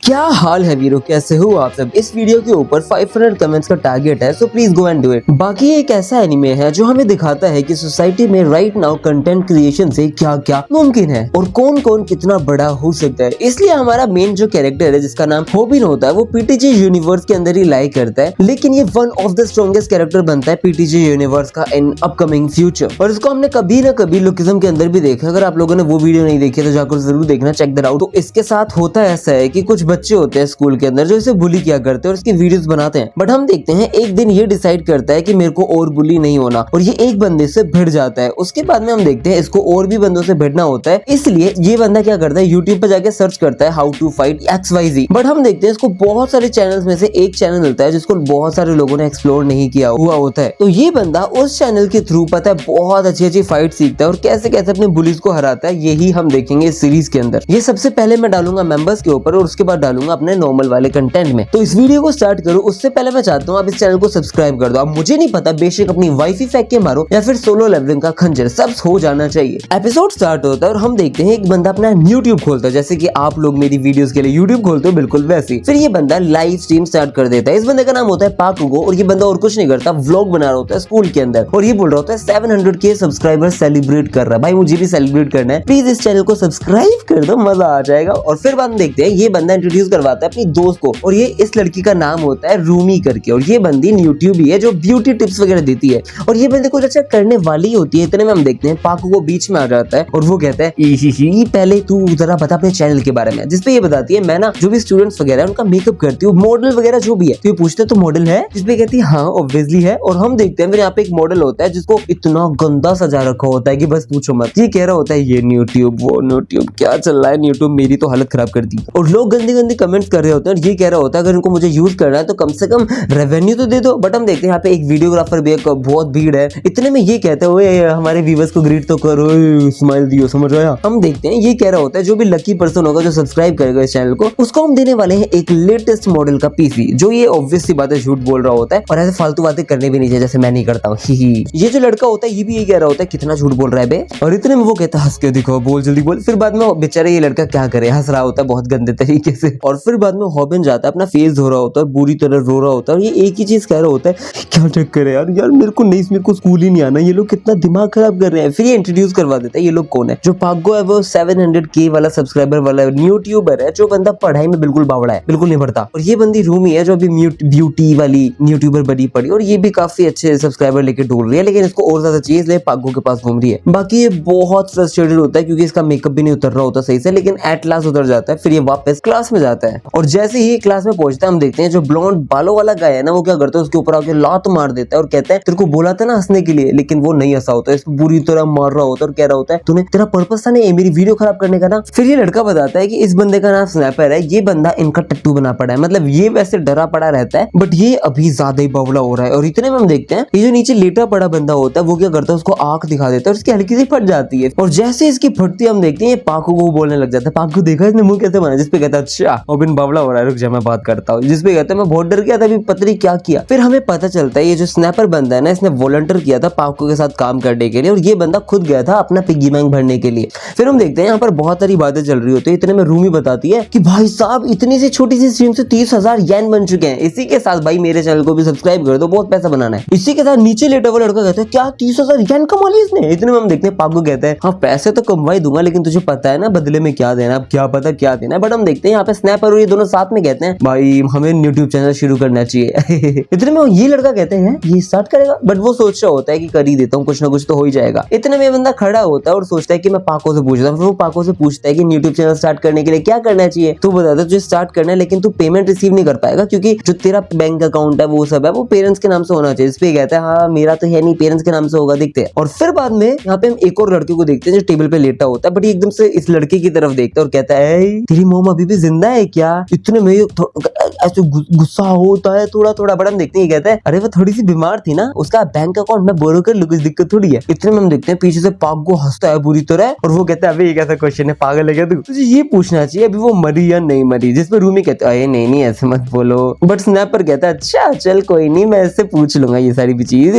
क्या हाल है वीरो, कैसे हो आप सब। इस वीडियो के ऊपर 500 कमेंट्स का टारगेट है, so please go and do it. बाकी एक ऐसा एनिमे है जो हमें दिखाता है कि सोसाइटी में राइट नाउ कंटेंट क्रिएशन से क्या क्या मुमकिन है और कौन कौन कितना बड़ा हो सकता है। इसलिए हमारा मेन जो कैरेक्टर है जिसका नाम होबिन होता है वो पीटीजी यूनिवर्स के अंदर ही लाई करता है, लेकिन ये one of the strongest character बनता है पीटीजी यूनिवर्स का इन अपकमिंग फ्यूचर। और इसको हमने कभी ना कभी लुकिज्म के अंदर भी देखा। अगर आप लोगों ने वो वीडियो नहीं देखी तो जाकर जरूर देखना, चेक दैट आउट। तो इसके साथ होता ऐसा है कि कुछ बच्चे होते हैं स्कूल के अंदर जो इसे बुली किया करते हैं और इसकी वीडियोस बनाते हैं। बट हम देखते हैं एक दिन ये डिसाइड करता है कि मेरे को और बुली नहीं होना और ये एक बंदे से भिड़ जाता है। उसके बाद में हम देखते हैं इसको और भी बंदों से भिड़ना होता है, इसलिए ये बंदा क्या करता है यूट्यूब पर जाके सर्च करता है how to fight XYZ। But हम देखते हैं इसको बहुत सारे चैनल्स में से एक चैनल मिलता है जिसको बहुत सारे लोगों ने एक्सप्लोर नहीं किया हुआ होता है। तो ये बंदा उस चैनल के थ्रू पता है बहुत अच्छी फाइट सीखता है और कैसे कैसे अपने बुलीज को हराता है, यही हम देखेंगे इस सीरीज के अंदर। ये सबसे पहले मैं डालूंगा मेंबर्स के ऊपर और उसके बाद डालूंगा अपने नॉर्मल वाले कंटेंट में। तो इस वीडियो को स्टार्ट करूं उससे पहले मैं चाहता हूं आप इस चैनल को सब्सक्राइब कर दो। अब मुझे नहीं पता, बेशक अपनी वाईफाई फेंक के मारो या फिर सोलो लेवलिंग का खंजर, सब हो जाना चाहिए। एपिसोड स्टार्ट होता है और हम देखते हैं एक बंदा अपना यूट्यूब खोलता है, जैसे कि आप लोग मेरी वीडियोस के लिए यूट्यूब खोलते हो बिल्कुल वैसे। फिर ये बंदा लाइव स्ट्रीम स्टार्ट कर देता है। इस बंदे का नाम होता है पाकुगो और ये बंदा और कुछ नहीं करता, व्लॉग बना रहा होता है स्कूल के अंदर और ये बोल रहा होता है 700K सब्सक्राइबर सेलिब्रेट कर रहा है। भाई मुझे भी सेलिब्रेट करना है, प्लीज इस चैनल को सब्सक्राइब कर दो, मजा आ जाएगा। और फिर बाद में देखते हैं ये बंदा इंट्रोड्यूस करवाता है अपनी दोस्त को और ये इस लड़की का नाम होता है रूमी करके और ये बंदी यूट्यूब है जो ब्यूटी टिप्स वगैरह देती है और ये बंदे कुछ अच्छा करने वाली होती है। इतने में हम देखते हैं पाकू को बीच में आ जाता है और वो कहता है पहले तू जरा बता अपने चैनल के बारे में, जिसपे ये बताती है मैं ना जो भी स्टूडेंट्स वगैरह है उनका मेकअप करती हूँ, मॉडल वगैरह जो भी है। तो ये पूछते तो मॉडल है, जिसपे कहती है हाँ ऑब्वियसली है। और हम देखते हैं फिर यहाँ पे एक मॉडल होता है जिसको इतना गंदा सजा रखा होता है कि बस पूछो मत। ये कह रहा होता है ये यूट्यूब वो यूट्यूब क्या चल रहा है, यूट्यूब मेरी तो हालत खराब कर दी। और लोग गंदी गंदी कमेंट्स कर रहे होते हैं और ये कह रहा होता है अगर इनको मुझे यूज करना है तो कम से कम रेवेन्यू तो दे दो। बट हम देखते हैं यहाँ पे एक वीडियोग्राफर भी बहुत भीड़ है। इतने में ये कहते हैं हमारे व्यूअर्स को ग्रीट तो करो, स्माइल दियो, समझ आया। हम देखते हैं ये कह रहा होता है जो भी लकी पर्सन होगा जो सब्सक्राइब करेगा इस चैनल को उसको हम देने वाले हैं एक लेटेस्ट मॉडल का पीसी। जो ये ऑब्वियस सी बात है झूठ बोल रहा होता है और ऐसे फालतू बातें करने भी नहीं चाहिए जैसे मैं नहीं करता हूँ। ये जो लड़का होता है ये भी यही कह रहा होता है कितना झूठ बोल रहा है बे। और इतने में वो कहता है हंस के दिखाओ, बोल जल्दी बोल। फिर बाद में बेचारा ये लड़का क्या करे, हंस रहा होता है बहुत गंदे तरीके से। और फिर बाद में हॉबिन जाता है अपना फेस धो रहा होता है, बुरी तरह रो रहा होता है और ये एक ही चीज कह रहा होता है क्या चक्कर है यार, यार मेरे को नहीं, मेरे को स्कूल ही नहीं आना, ये लोग कितना दिमाग खराब कर रहे हैं। फिर ये इंट्रोड्यूस करवा देता है ये लोग कौन है। जो पागो है वो 700K वाला सब्सक्राइबर वाला यूट्यूबर है जो बंदा पढ़ाई में बिल्कुल बावड़ा है, बिल्कुल नहीं पढ़ता। और ये बंदी रूमी है जो अभी ब्यूटी वाली यूट्यूबर बनी पड़ी और ये भी काफी अच्छे सब्सक्राइबर लेके ढूंढ रही है, लेकिन इसको और ज्यादा चाहिए इसलिए पागो के पास घूम रही है। बाकी ये बहुत फ्रस्ट्रेटेड होता है क्योंकि इसका मेकअप भी नहीं उतर रहा होता सही से, लेकिन एट लास्ट उतर जाता है। फिर ये वापस क्लास में जाता है और जैसे ही क्लास में पहुंचता है हम देखते हैं जो ब्लॉन्ड बालों वाला गाय है ना वो क्या करता है उसके ऊपर आके लात मार देता है और कहता है तेरे को बोला था ना हंसने के लिए, लेकिन वो नहीं हंसा होता है, इसको बुरी तरह मार रहा होता है और कह रहा होता है तूने, तेरा पर्पस था नहीं मेरी वीडियो खराब करने का ना। फिर ये लड़का बताता है कि इस बंदे का नाम स्नैपर है, ये बंदा इनका टट्टू बना पड़ा है, मतलब ये वैसे डरा पड़ा रहता है बट ये अभी ज्यादा ही बावड़ा हो रहा है। और इतने में हम देखते हैं ये जो नीचे लेटा पड़ा बंदा होता है वो क्या करता है उसको आंख दिखा देता है और उसकी हल्की सी फट जाती है और जैसे इसकी फटती हम देखते हैं ये पाकू को बोलने लग जाता है। पाकू देखा इसने मुंह कैसे बना, जिसपे कहता है अच्छा ओबिन बावड़ा हो रहा है, रुक जा मैं बात करता हूँ। जिसपे कहता है मैं बहुत डर गया था, अभी पतरी क्या किया। फिर हमें पता चलता है ये जो स्नैपर बंदा है ना इसने वॉलंटियर किया था पाकू के साथ काम करने के लिए और ये बंदा खुद गया था अपना पिग्गी बैंक भरने के लिए। फिर हम देखते हैं यहाँ पर बहुत सारी बातें चल रही होती है। इतने में रूमी बताती है कि भाई साहब इतनी सी छोटी सी स्ट्रीम से 30,000 येन बन चुके हैं, इसी के साथ भाई मेरे चैनल को भी सब्सक्राइब कर दो, बहुत पैसा बनाना है। इसी के साथ नीचे लेटा हुआ लड़का कहता है क्या 30,000 येन कमा ली इसने। इतने में हम देखते हैं पाकू कहता है हाँ पैसे तो कमवाई दूंगा लेकिन तुझे पता है ना बदले में क्या देना, अब क्या पता क्या देना है। बट हम देखते हैं यहाँ पे स्नैपर और ये दोनों साथ में कहते हैं भाई हमें यूट्यूब चैनल शुरू करना चाहिए। इतने में ये लड़का कहते हैं ये स्टार्ट करेगा, बट वो सोच रहा होता है कि कर ही देता हूँ, कुछ ना कुछ तो हो ही जाएगा। इतने में बंदा खड़ा होता है और सोचता है कि मैं पाको से पूछता हूँ। फिर वो पाको से पूछता है कि यूट्यूब चैनल स्टार्ट करने के लिए क्या करना चाहिए। तो बताता है तुझे स्टार्ट करना है लेकिन तू पेमेंट रिसीव नहीं कर पाएगा क्योंकि जो तेरा बैंक अकाउंट है वो सब है वो पेरेंट्स के नाम से होना चाहिए। इस पे कहता है हाँ मेरा तो है नहीं, पेरेंट्स के नाम से होगा, देखते हैं। और फिर बाद में यहाँ पे हम एक और लड़के को देखते हैं जो टेबल पे लेटा होता है बट एकदम से इस लड़के की तरफ देखता है और कहता है तेरी मोम अभी भी जिंदा है क्या। इतने में ऐसे गुस्सा होता है थोड़ा थोड़ा। बट हम देखते हैं कहता है अरे वो थोड़ी सी बीमार थी ना, उसका बैंक अकाउंट मैं बोरो कर लूं, कुछ दिक्कत थोड़ी है। इतने में हम देखते हैं पीछे से पाक को हंसता है बुरी तरह और वो कहता है अबे ये कैसा क्वेश्चन है, पागल है क्या तू, तुझे ये पूछना चाहिए अभी वो मरी या नहीं मरी। जिसमें रूमी कहता है नहीं नहीं ऐसे मत बोलो। बट स्नैपर कहता है अच्छा चल कोई नहीं मैं इससे पूछ लूंगा ये सारी भी चीज।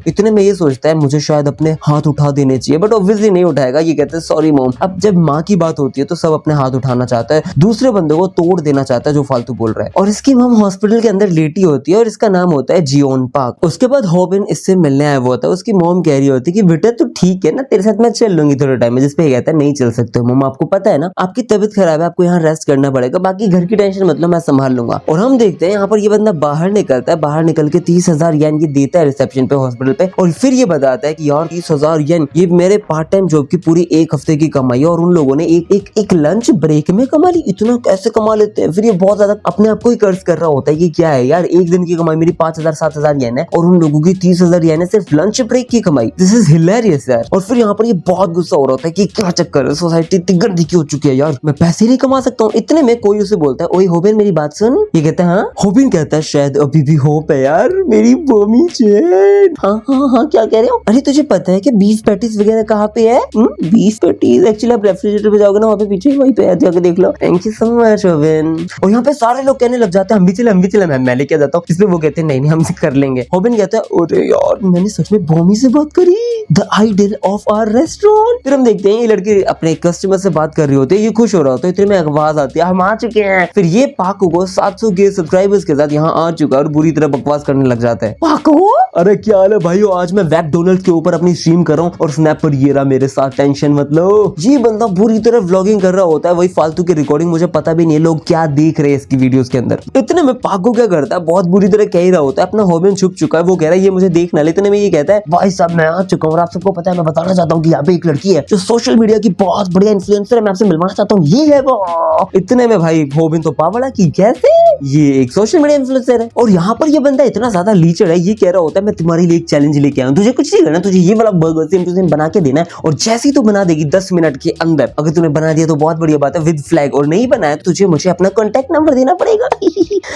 इतने में ये सोचता है मुझे शायद अपने हाथ उठा देने चाहिए बट ऑब्वियसली नहीं उठाएगा। ये कहता है सॉरी मॉम। अब जब माँ की बात होती है तो सब अपने हाथ उठाना चाहता है। दूसरे बंदे को तोड़ देना चाहता है जो फालतू बोल रहा है। और इसकी मम हॉस्पिटल के अंदर लेटी होती है और इसका नाम होता है जियोन पार्क। उसके बाद हॉबिन इससे मिलने आया हुआ होता है। उसकी मॉम कह रही होती है कि बेटा तू ठीक है ना, तेरे साथ मैं चल लूंगी थोड़े टाइम में। जिसपे कहता है नहीं चल सकते मम, आपको पता है ना आपकी तबीयत खराब है, आपको यहाँ रेस्ट करना पड़ेगा, बाकी घर की टेंशन मतलब मैं संभाल लूंगा। और हम देखते हैं यहाँ पर ये बंदा बाहर निकलता है, बाहर निकल के 30,000 येन की देता है रिसेप्शन पे हॉस्पिटल पे। और फिर ये बताता है कि यार 30,000 येन ये मेरे पार्ट टाइम जॉब की पूरी एक हफ्ते की कमाई है और उन लोगों ने एक लंच ब्रेक में कमा ली। इतना कैसे कमा लेते हैं? फिर ये बहुत ज्यादा अपने आप को ही कर्ज कर रहा होता है कि क्या है यार, एक दिन की कमाई मेरी 5,000-7,000 येन है और उन लोगों की 30,000 येन है सिर्फ लंच ब्रेक की कमाई। दिस इज हिलेरियस यार। और फिर यहाँ पर ये बहुत गुस्सा हो रहा होता है कि क्या चक्कर है, सोसाइटी इतनी गंदी क्यों हो चुकी है यार, मैं पैसे नहीं कमा सकता हूँ। इतने में कोई उसे बोलता है ओए होबिन मेरी बात सुन। ये कहता है हाँ। होबिन कहता है शायद अभी भी होप है यार, मेरी बोमी चैन। हाँ क्या कह रहे हो? अरे तुझे पता है कि बीफ पैटीज वगैरह कहाँ पे है? बीफ पैटीज एक्चुअली आप रेफ्रिजरेटर पे जाओगे ना, वहाँ पे पीछे वहीं पे है, जाके देख लो। थैंक यू सो मच होबिन। और यहाँ पे सारे लोग कहने लग जाते हैं हम भी चले, मैं लेके जाता हूँ। इसमें वो कहते हैं नहीं हम कर लेंगे। होबिन कहता है अरे यार मैंने सच में बोमी से बात करी, the idol of our restaurant. फिर हम देखते हैं ये लड़की अपने कस्टमर से बात कर रही होती है, ये खुश हो रहा होता है। इतने में आवाज आती है हम आ चुके हैं। फिर ये पाको को 700 के सब्सक्राइबर्स के साथ यहाँ आ चुका है और बुरी तरह बकवास करने लग जाता है। पाको अरे क्या हाल है भाइयों, आज मैं मैकडोनल्ड के ऊपर अपनी स्ट्रीम कर रहा हूँ और स्नैप पर ये रहा मेरे साथ, टेंशन मत लो। ये बंदा बुरी तरह व्लॉगिंग कर रहा होता है, वही फालतू की रिकॉर्डिंग, मुझे पता भी नहीं है लोग क्या देख रहे हैं इसकी वीडियोस के अंदर। इतने में पाको क्या करता है, बहुत बुरी तरह कह ही रहा होता है, अपना होबिन छुप चुका है, वो कह रहा है ये मुझे देखना। इतने में ये कहता है भाई साहब मैं आ चुका हूँ और आप सबको पता है, मैं बताना चाहता हूँ कि यहाँ पे एक लड़की है जो सोशल मीडिया की बहुत बढ़िया इन्फ्लुएंसर है, मैं आपसे मिलवाना चाहता हूँ, ये है वो। इतने में भाई होबिन तो पावड़ा की कैसे ये एक सोशल मीडिया इन्फ्लुएंसर है। और यहाँ पर ये बंदा इतना ज्यादा लीचड़ है, ये कह रहा होता है मैं तुम्हारे लिए एक चैलेंज लेके आया हूँ, तुझे कुछ नहीं करना, तुझे ये वाला बर्गर सेम टू सेम बना के देना है और जैसे ही तू बना देगी 10 मिनट के अंदर, अगर तूने बना दिया तो बहुत बढ़िया बात है विद फ्लैग, और नहीं बनाया तो तुझे मुझे अपना कॉन्टैक्ट नंबर देना पड़ेगा।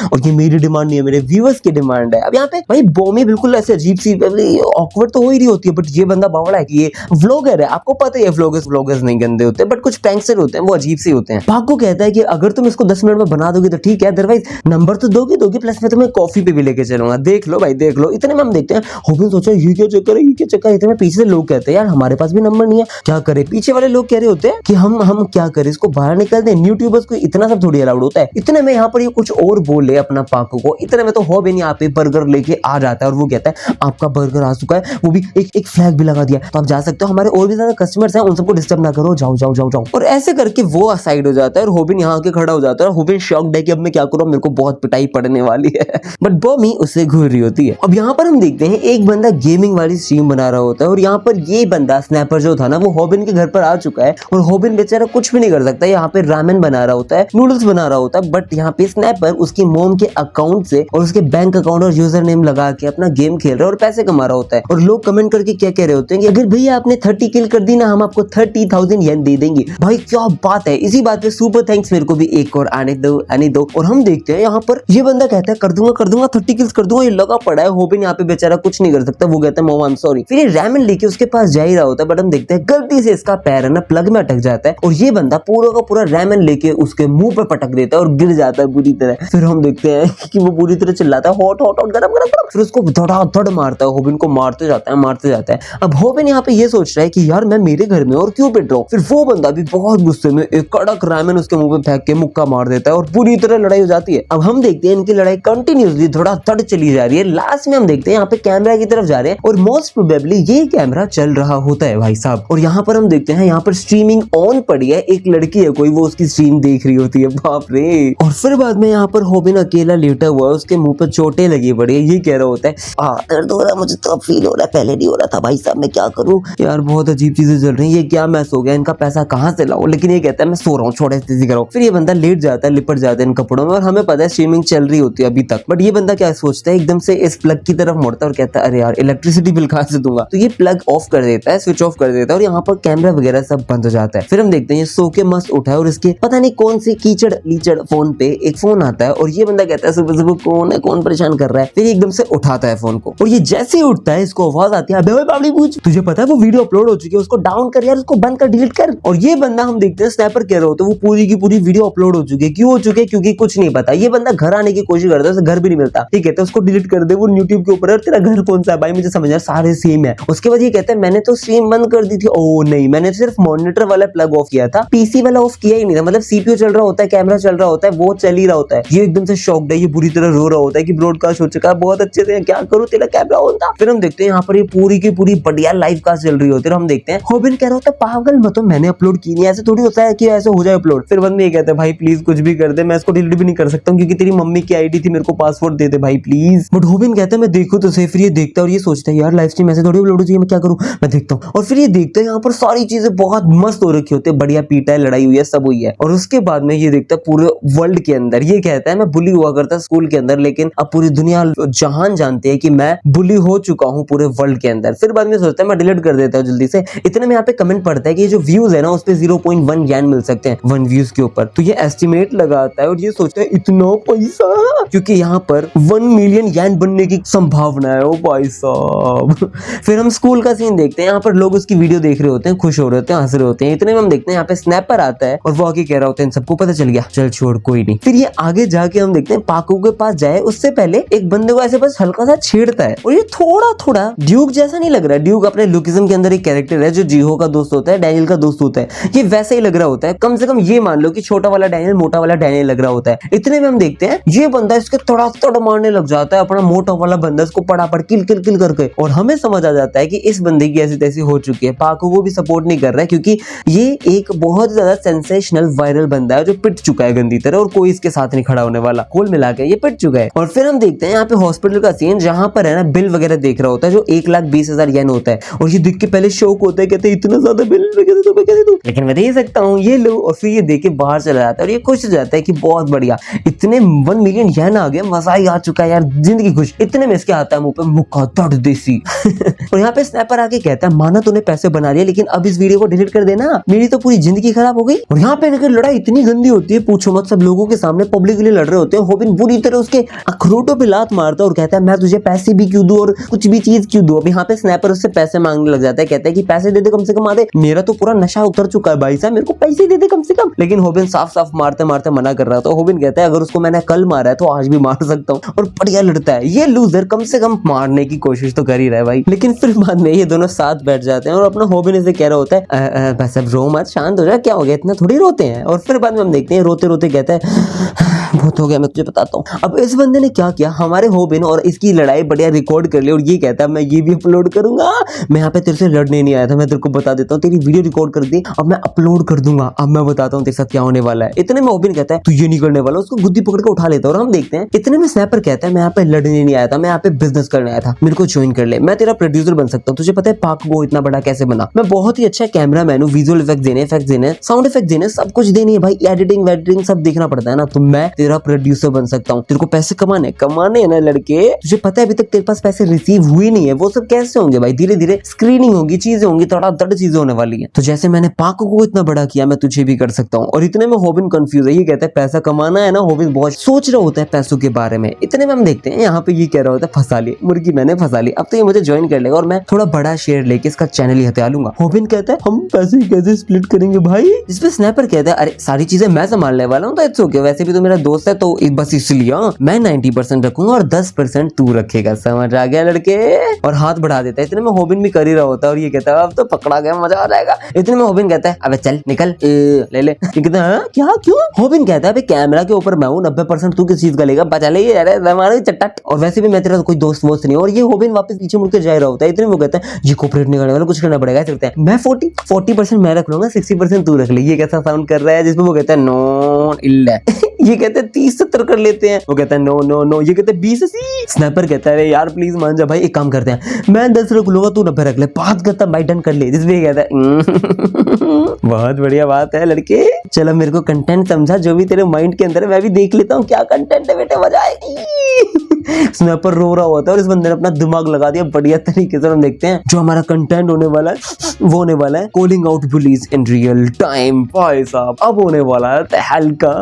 और ये मेरी डिमांड नहीं है, मेरे व्यूअर्स की डिमांड है। अब यहाँ पे भाई बोमी बिल्कुल ऐसे अजीब सी ऑकवर्ड तो हो ही रही होती है, बट ये बंदा बावड़ा है कि ये व्लॉगर है, आपको पता है व्लॉगर्स नहीं गंदे होते, बट कुछ प्रैंकस्टर होते हैं वो अजीब से होते हैं। पाको कहता है कि अगर तुम इसको 10 मिनट में बना दोगे तो ठीक है, अदरवाइज नंबर तो दोगे प्लस मैं तुम्हें कॉफी पे भी लेके चलूंगा, देख लो भाई देख लो। इतने में हम देखते हैं होबिन सोचा ये क्या चक्कर है, ये क्या चक्कर है। इतने में पीछे से लोग कहते हैं यार हमारे पास भी नंबर नहीं है, क्या करे। पीछे वाले लोग कह रहे होते हैं कि हम क्या करें, इसको बाहर निकल दें, यूट्यूबर्स को इतना सब थोड़ी अलाउड होता है। इतने में यहाँ पर ये कुछ और बोले अपना पाको को। इतने में तो होबिन यहाँ पे बर्गर लेके आ जाता है और वो कहता है आपका बर्गर आ चुका है, वो भी एक फ्लैग भी लगा दिया, तो आप जा सकते हो, हमारे और भी ज्यादा कस्टमर्स हैं, उन सबको डिस्टर्ब ना करो, जाओ जाओ जाओ जाओ। और ऐसे करके वो साइड हो जाता है और होबिन यहाँ आके खड़ा हो जाता है। होबिन शॉक्ड है कि अब मैं क्या करूँ, मेरे को बहुत पिटाई पड़ने वाली है, बट बोमी उससे घूर रही होती है। अब यहाँ पर हम देखते हैं एक बंदा गेमिंग वाली स्ट्रीम बना रहा होता है और यहाँ पर ये बंदा स्नैपर जो था ना वो होबिन के घर पर आ चुका है और होबिन बेचारा कुछ भी नहीं कर सकता, यहाँ पे रामेन बना रहा होता है, नूडल्स बना रहा होता है, बट यहाँ पे स्नैपर उसकी मोम के अकाउंट से और उसके बैंक अकाउंट और यूजर नेम लगा के अपना गेम खेल रहा है और पैसे कमा रहा होता है। और लोग कमेंट करके क्या कह रहे होते हैं कि अगर भैया आपने 30 किल कर दी ना हम आपको 30,000 येन दे देंगे। भाई क्या बात है, इसी बात पे सुपर थैंक्स, मेरे को भी एक और आने दो। और हम देखते हैं यहाँ पर ये बंदा कहता है कर दूंगा 30 किल्स कर दूंगा, ये लगा पड़ा है। होबिन यहाँ पे बेचारा कुछ नहीं कर सकता, वो कहता है मोम आई एम सॉरी। फिर ये रैमन लेके उसके पास जा ही रहा होता है, बट हम देखते हैं गलती से इसका पैर है ना प्लग में अटक जाता है और ये बंदा पूरा का पूरा रैमन लेके उसके मुंह पे पटक देता है और गिर जाता है बुरी तरह। फिर हम देखते हैं कि वो पूरी तरह चिल्लाता है हॉट हॉट हॉट गरम गरम, फिर उसको धड़ाधड़ मारता है, होबिन को मारते जाता है। अब होबिन यहाँ पे ये सोच रहा है कि यार मैं मेरे घर में और क्यों पिट रहा हूँ। फिर वो बंदा भी बहुत गुस्से में एक कड़क रैमन उसके मुंह पे फेंक के मुक्का मार देता है और पूरी तरह लड़ाई हो जाती है। अब हम देखते हैं इनकी लड़ाई कंटिन्यूसली धड़ाधड़ चली जा रही है। लास्ट में हम देखते हैं यहाँ पे कैमरा की तरफ जा रहे हैं और मोस्ट प्रोबेबली ये कैमरा चल रहा होता है भाई साहब। और यहाँ पर हम देखते हैं यहाँ पर स्ट्रीमिंग ऑन पड़ी है, एक लड़की है कोई, वो उसकी स्ट्रीम देख रही होती है, बाप रे। और फिर बाद में यहाँ पर होबिन अकेला लेटा हुआ है, उसके मुंह पे चोटें लगी पड़ी है, ये कह रहा होता है दर्द हो रहा है मुझे, तो अब फील हो रहा है, पहले नहीं हो रहा था भाई साहब, मैं क्या करूँ यार, बहुत अजीब चीजें चल रही है, ये क्या मैस हो गया, इनका पैसा कहाँ से लाओ। लेकिन ये कहता है मैं सो रहा हूँ, छोड़े तेजी करो। फिर ये बंदा लेट जाता है, लिपट जाता है इन कपड़ों में और हमें पता है स्ट्रीमिंग चल रही होती है अभी तक। बट ये बंदा क्या सोचता है, एकदम से इस प्लग की तरफ मुड़ता है और कहता है अरे यार इलेक्ट्रिसिटी बिल कहाँ से दूंगा। तो ये प्लग ऑफ कर देता है, स्विच ऑफ कर देता है और यहाँ पर कैमरा वगैरह सब बंद हो जाता है। फिर हम देखते हैं ये सो के मस्त उठा है और इसके पता नहीं कौन सी कीचड़ लीचड़ फोन पे एक फोन आता है और ये बंदा कहता है सुबह सुबह कौन है, कौन परेशान कर रहा है। फिर एकदम से उठाता है फोन को और ये जैसे ही उठता है इसको आवाज आती है अबे बाबली पूछ, तुझे पता है वो वीडियो अपलोड हो चुकी है, उसको डाउन कर यार, उसको बंद कर, डिलीट कर। और ये बंदा हम देखते हैं स्नैपर कह रहे होते हैं वो पूरी की पूरी वीडियो अपलोड हो चुकी है। क्यों हो चुकी है, क्योंकि कुछ नहीं पता, ये बंदा घर आने की कोशिश करता है, उसे घर भी नहीं मिलता। ठीक है, तो उसको डिलीट कर दे, वो यूट्यूब के ऊपर। तेरा घर कौन सा है भाई, मुझे समझ सारे सेम है। उसके बाद ये कहता है मैंने तो स्ट्रीम बंद कर दी थी। ओ नहीं, मैंने सिर्फ मॉनिटर वाला प्लग ऑफ किया था, पीसी वाला ऑफ किया ही नहीं था। मतलब सीपीयू चल रहा होता है, कैमरा चल रहा होता है, वो चल ही रहा होता है। ये एकदम से शॉक्ड है, ये बुरी तरह रो रहा होता है कि ब्रॉडकास्ट हो चुका है बहुत अच्छे से, क्या करूं, तेरा कैमरा ऑन था। फिर हम देखते हैं यहाँ पर ये पूरी की पूरी बढ़िया लाइव कास्ट चल रही होती है। हम देखते हैं होबिन कह रहा होता है पागल मत हो, मैंने अपलोड की नहीं, ऐसे थोड़ी होता है कि ऐसे हो जाए अपलोड। फिर बंदे ये कहते हैं भाई प्लीज कुछ भी कर दे, मैं इसको डिलीट भी नहीं कर सकता हूँ क्योंकि तेरी मम्मी की आईडी थी, मेरे को पासवर्ड दे दे भाई प्लीज। बट होबिन कहता है मैं देखूं तो सही। फिर ये देखता है और ये सोचता है यार लाइव स्ट्रीम ऐसे थोड़ी अपलोड चाहिए, मैं क्या करूं, मैं देखता हूँ। और फिर ये देखता है यहाँ पर सारी चीजें बहुत मस्त हो रखी होती है, बढ़िया पीटा है, लड़ाई हुई है, सब हुई है। और उसके बाद में ये देखता है पूरे वर्ल्ड के अंदर, ये कहता है मैं बुली हुआ करता स्कूल के अंदर, लेकिन अब पूरी दुनिया जहान जानते हैं कि मैं बुली हो चुका हूँ पूरे वर्ल्ड के अंदर। फिर बाद में सोचता है मैं डिलीट कर देता हूँ जल्दी से। इतने में यहाँ पे कमेंट पड़ता है कि ये जो व्यूज है ना उस पे 0.1 ज्ञान मिल सकते हैं 1 व्यूज के ऊपर। तो ये एस्टिमेट लगाता है और ये सोचता है इतना पैसा, क्योंकि यहाँ पर 1 मिलियन येन बनने की संभावना है। ओ भाई साहब। फिर हम स्कूल का सीन देखते हैं, यहाँ पर लोग उसकी वीडियो देख रहे होते हैं, खुश हो रहे होते हैं, हंस रहे होते हैं। इतने में हम देखते हैं यहाँ पे स्नैपर आता है और वो आके कह रहा होता है इन सबको पता चल गया, चल छोड़ कोई नहीं। फिर ये आगे जाके हम देखते हैं पाकू के पास जाए उससे पहले एक बंदे को ऐसे बस हल्का सा छेड़ता है और ये थोड़ा थोड़ा ड्यूक जैसा नहीं लग रहा है। ड्यूक अपने लुकिज्म के अंदर एक कैरेक्टर है जो जीहो का दोस्त होता है, डैनियल का दोस्त होता है, ये वैसा ही लग रहा होता है। कम से कम ये मान लो कि छोटा वाला डैनियल मोटा वाला डैनियल लग रहा होता है। इतने में हम देखते हैं ये बंदा इसके तड़ातड़ मारने लग जाता है, अपना मोटा वाला बंदा इसको पड़ापड़ किल किल किल करके। और हमें समझ आ जाता है कि इस बंदे की ऐसी तैसी हो चुकी है। पाकू को भी सपोर्ट नहीं कर रहा है क्योंकि ये एक बहुत ज्यादा सेंसेशनल वायरल बंदा है जो पिट चुका है गंदी तरह, और कोई इसके साथ नहीं खड़ा होने वाला। कुल मिला के ये पिट चुका है। और फिर हम देखते हैं यहाँ पे हॉस्पिटल का सीन, जहां पर है ना बिल वगैरह देख रहा होता है जो 1,20,000 येन होता है। और ये देख के पहले शौक होता है, कहते हैं इतना ज्यादा बिल कैसे दूं, लेकिन मैं दे सकता हूँ, ये लो। और फिर ये देख के बाहर चला जाता है और ये खुश हो जाता है कि बहुत बढ़िया, इतने 1 मिलियन येन आ गए, मजा ही आ चुका है यार, जिंदगी खुश। इतने में इसके आता है मुंह पे मुक्का दर्द देसी। और यहाँ पे स्नैपर आके कहता है माना तूने पैसे बना लिए, लेकिन अब इस वीडियो को डिलीट कर देना, मेरी तो पूरी जिंदगी खराब हो गई। और यहाँ पे लड़ाई इतनी गंदी होती है पूछो मत, सब लोगों के सामने पब्लिकली लड़ रहे होते हैं। होबिन बुरी तरह उसके अखरोटों पे लात मारता है और कहता है मैं तुझे पैसे भी क्यों दूं और कुछ भी चीज क्यों दूं। अब यहाँ पे स्नैपर उससे पैसे मांगने लग जाता है, कहता है कि पैसे दे दे कम से कम, आधे मेरा तो पूरा नशा उतर चुका है भाई साहब, मेरे को पैसे दे दे कम से कम। लेकिन होबिन साफ साफ मारते मारते मना कर रहा था। होबिन कहता है अगर उसको मैंने कल मारा है तो आज भी मार सकता हूँ। और बढ़िया लड़ता है ये लूजर, कम से कम मारने की कोशिश तो कर ही रहा है भाई। लेकिन फिर बाद में ये दोनों साथ बैठ जाते हैं और अपना होबिन से कह रहा होता है बस अब रो मत, शांत हो जा, क्या हो गया, इतना थोड़ी रोते हैं। और फिर बाद में हम देखते हैं रोते रोते कहता है बहुत हो गया, मैं तुझे बताता हूँ। अब इस बंदे ने क्या किया, हमारे होबिन और इसकी लड़ाई बढ़िया रिकॉर्ड कर ली और ये कहता है मैं ये भी अपलोड करूंगा, मैं यहाँ पे तेरे से लड़ने नहीं आया था, मैं तेरे को बता देता हूँ, तेरी वीडियो रिकॉर्ड कर दी, अब मैं अपलोड कर दूंगा, अब मैं बताता हूँ तेरे साथ क्या होने वाला है। इतने में होबिन कहता है तू ये नहीं करने वाला, उसको गुद्दी पकड़ के उठा लेता है। और हम देखते हैं इतने में स्नैपर कहता है मैं यहाँ पे लड़ने नहीं आया था, मैं यहाँ पे बिजनेस करने आया था, मेरे को ज्वाइन कर ले, मैं तेरा प्रोड्यूसर बन सकता हूँ। तुझे पता है पाक वो इतना बड़ा कैसे बना, मैं बहुत ही अच्छा कैमरा मैन हूँ, विजुअल इफेक्ट देने, साउंड इफेक्ट देने, सब कुछ देनी है भाई, एडिटिंग वेडिटिंग सब देखना पड़ता है ना, तो मैं तेरा प्रोड्यूसर बन सकता हूँ। तेरे को पैसे कमाने है ना लड़के, तुझे पता है अभी तक तेरे पास पैसे रिसीव हुई नहीं है, वो सब कैसे होंगे भाई, धीरे धीरे स्क्रीनिंग होगी, चीजें होंगी, थोड़ा दर्द चीजें होने वाली है। तो जैसे मैंने पाको को इतना बड़ा किया, मैं तुझे भी कर सकता हूँ। और इतने में होबिन कंफ्यूज है, ये कहता है पैसा कमाना है ना, होबिन बहुत सोच रहा होता है पैसों के बारे में। इतने में हम देखते हैं यहाँ पे ये कह रहा होता है फंसा ली मुर्गी, मैंने फंसा ली, अब तो ये मुझे ज्वाइन कर लेगा और मैं थोड़ा बड़ा शेयर लेके इसका चैनल ही हथिया लूंगा। होबिन कहता है हम पैसे कैसे स्प्लिट करेंगे भाई, इस पे स्नैपर कहता है अरे सारी चीजें मैं संभालने वाला हूँ, तो इट्स ओके, वैसे भी तो मेरा दोस्त है, तो बस इसलिए मैं 90% रखूंगा और 10% तू रखेगा, समझ आ गया लड़के। और हाथ बढ़ा देता है। इतने में होबिन भी कर ही रहा होता है और ये कहता है अब तो पकड़ा गया, मजा आ जाएगा। इतने में होबिन कहता है अबे चल निकल, ले ले। ये कहता है क्या क्यों, होबिन कहता है कैमरा के ऊपर मैं हूँ, 90% तू किस चीज का लेगा, बचा ले ये चट्टा, और वैसे भी मैं तेरा कोई दोस्त वोस्त नहीं। और ये होबिन वापस पीछे मुड़ के जा रहा होता है। इतने में वो कहता है ये कोऑपरेट नहीं करने वाला, कुछ करना पड़ेगा, सकता है मैं 40% मैं रख लूंगा, 60% तू रख ले। ये कैसा साउंड कर रहा है, जिसमें वो कहता है नो इल्ला ये कहते हैं 30-70 कर लेते हैं, वो कहता है नो नो नो, ये कहते हैं 20-80। स्नैपर कहता है यार प्लीज मान जा भाई, एक काम करते हैं मैं 10 रख लूंगा, तू 90 रख ले, बात करता भाई, डन कर ले। जिसमें कहता है बहुत बढ़िया बात है लड़के, चलो मेरे को कंटेंट समझा, जो भी तेरे माइंड के अंदर है मैं भी देख लेता हूँ क्या कंटेंट है बेटे, मजा आएगी। स्नैपर रो रहा होता है और इस बंदे ने अपना दिमाग लगा दिया बढ़िया तरीके से। हम देखते हैं जो हमारा कंटेंट होने वाला है वो होने वाला है calling out police in real time. भाई साहब अब होने वाला है तहलका।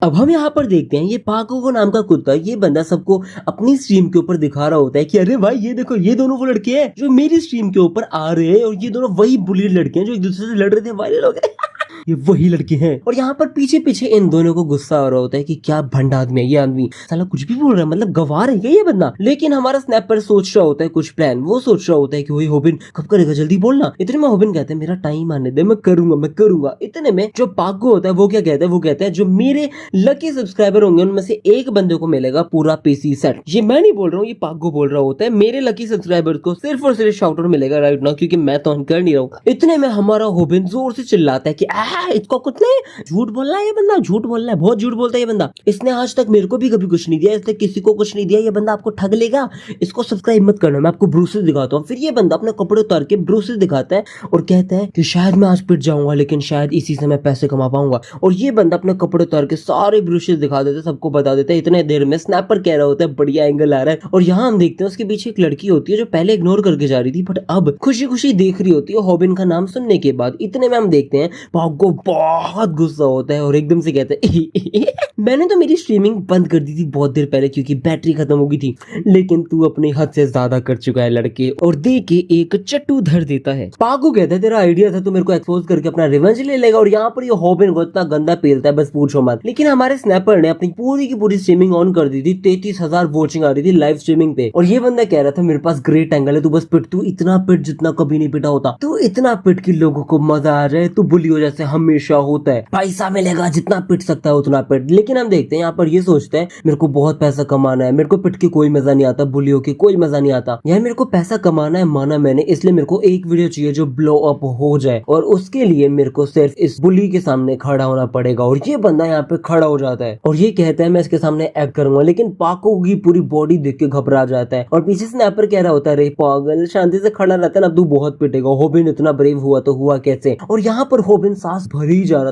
अब हम यहाँ पर देखते हैं ये पाको नाम का कुत्ता, ये बंदा सबको अपनी स्ट्रीम के ऊपर दिखा रहा होता है कि अरे भाई ये देखो ये दोनों वो लड़के हैं जो मेरी स्ट्रीम के ऊपर आ रहे हैं और ये दोनों वही बुली लड़के हैं जो एक दूसरे से लड़ रहे थे, वायरल हो गए। ये वही लड़के हैं। और यहाँ पर पीछे पीछे इन दोनों को गुस्सा हो रहा होता है कि क्या भंड आदमी है ये आदमी, साला कुछ भी बोल रहा है, मतलब गवार है क्या ये बंदा। लेकिन हमारा स्नैपर सोच रहा होता है कुछ प्लान, वो सोच रहा होता है कि वही होबिन कब करेगा, जल्दी बोलना। इतने में होबिन कहते हैं मेरा टाइम आने दे, मैं करूंगा। इतने में जो पागो होता है वो क्या कहता है, वो कहता है जो मेरे लकी सब्सक्राइबर होंगे उनमें से एक बंदे को मिलेगा पूरा पीसी सेट। ये मैं नहीं बोल रहा हूँ, ये पागो बोल रहा होता है। मेरे लकी सब्सक्राइबर को सिर्फ और सिर्फ शाउट आउट मिलेगा राइट नाउ, क्योंकि मैं तो कर नहीं रहा हूँ। इतने में हमारा होबिन जोर से चिल्लाता है कि इसको कुछ नहीं, झूठ बोल रहा है ये बंदा, झूठ बोल रहा है, बहुत झूठ बोलता है ये बंदा। इसने आज तक मेरे को भी कभी कुछ नहीं दिया, इसने किसी को कुछ नहीं दिया, ये बंदा आपको ठग लेगा, इसको सब्सक्राइब मत करना, मैं आपको ब्रूसेस दिखाता हूँ। फिर ये बंदा अपने कपड़े उतार के ब्रूसेस दिखाता है और कहता है कि शायद मैं आज पिट जाऊंगा लेकिन शायद इसी से मैं पैसे कमा पाऊंगा। और ये बंदा अपने कपड़े उतार के सारे ब्रूसेस दिखा देता है, सबको बता देता है। इतने देर में स्नैपर कह रहा होता है बढ़िया एंगल आ रहा है। और यहाँ हम देखते हैं उसके पीछे एक लड़की होती है जो पहले इग्नोर करके जा रही थी बट अब खुशी खुशी देख रही होती है होबिन का नाम सुनने के बाद। इतने में हम देखते हैं पागो बहुत गुस्सा होता है और एकदम से कहता है मैंने तो मेरी स्ट्रीमिंग बंद कर दी थी बहुत देर पहले क्योंकि बैटरी खत्म हो गई थी, लेकिन तू अपनी हद से ज्यादा कर चुका है लड़के। और दे के एक चट्टू धर देता है। पागो कहता है तेरा आइडिया था, तू मेरे को एक्सपोज करके अपना रिवेंज ले लेगा। और यहाँ पर ये होबिन को इतना गंदा पेलता है बस पूछो मत। लेकिन हमारे स्नैपर ने अपनी पूरी की पूरी स्ट्रीमिंग ऑन कर दी थी, 33,000 वॉचिंग आ रही थी लाइव स्ट्रीमिंग पे। और ये बंदा कह रहा था मेरे पास ग्रेट एंगल है, तू बस पिट, तू इतना पिट जितना कभी नहीं पिटा होता, तू इतना पिट कि लोगों को मजा आ रहा है, तू बुलियो जैसे हमेशा होता है, पैसा मिलेगा जितना पिट सकता है उतना पिट। लेकिन हम देखते हैं यहाँ पर ये सोचता है मेरे को बहुत पैसा कमाना है, मेरे को पिट के कोई मजा नहीं आता, बुलियो के कोई मजा नहीं आता, यार मेरे को पैसा कमाना है माना मैंने, इसलिए मेरे को एक वीडियो चाहिए जो ब्लो अप हो जाए और उसके लिए मेरे को सिर्फ इस बुली के सामने खड़ा होना पड़ेगा। और ये बंदा यहाँ पे खड़ा हो जाता है और ये कहता है मैं इसके सामने एक्ट करूंगा। लेकिन पाको की पूरी बॉडी देख के घबरा जाता है और पीछे स्नैपर कह रहा होता है रे पागल शांति से खड़ा रहता है ना, तू बहुत पिटेगा। होबिन इतना ब्रेव हुआ तो हुआ कैसे। और यहाँ पर होबिन सांस भरे ही जा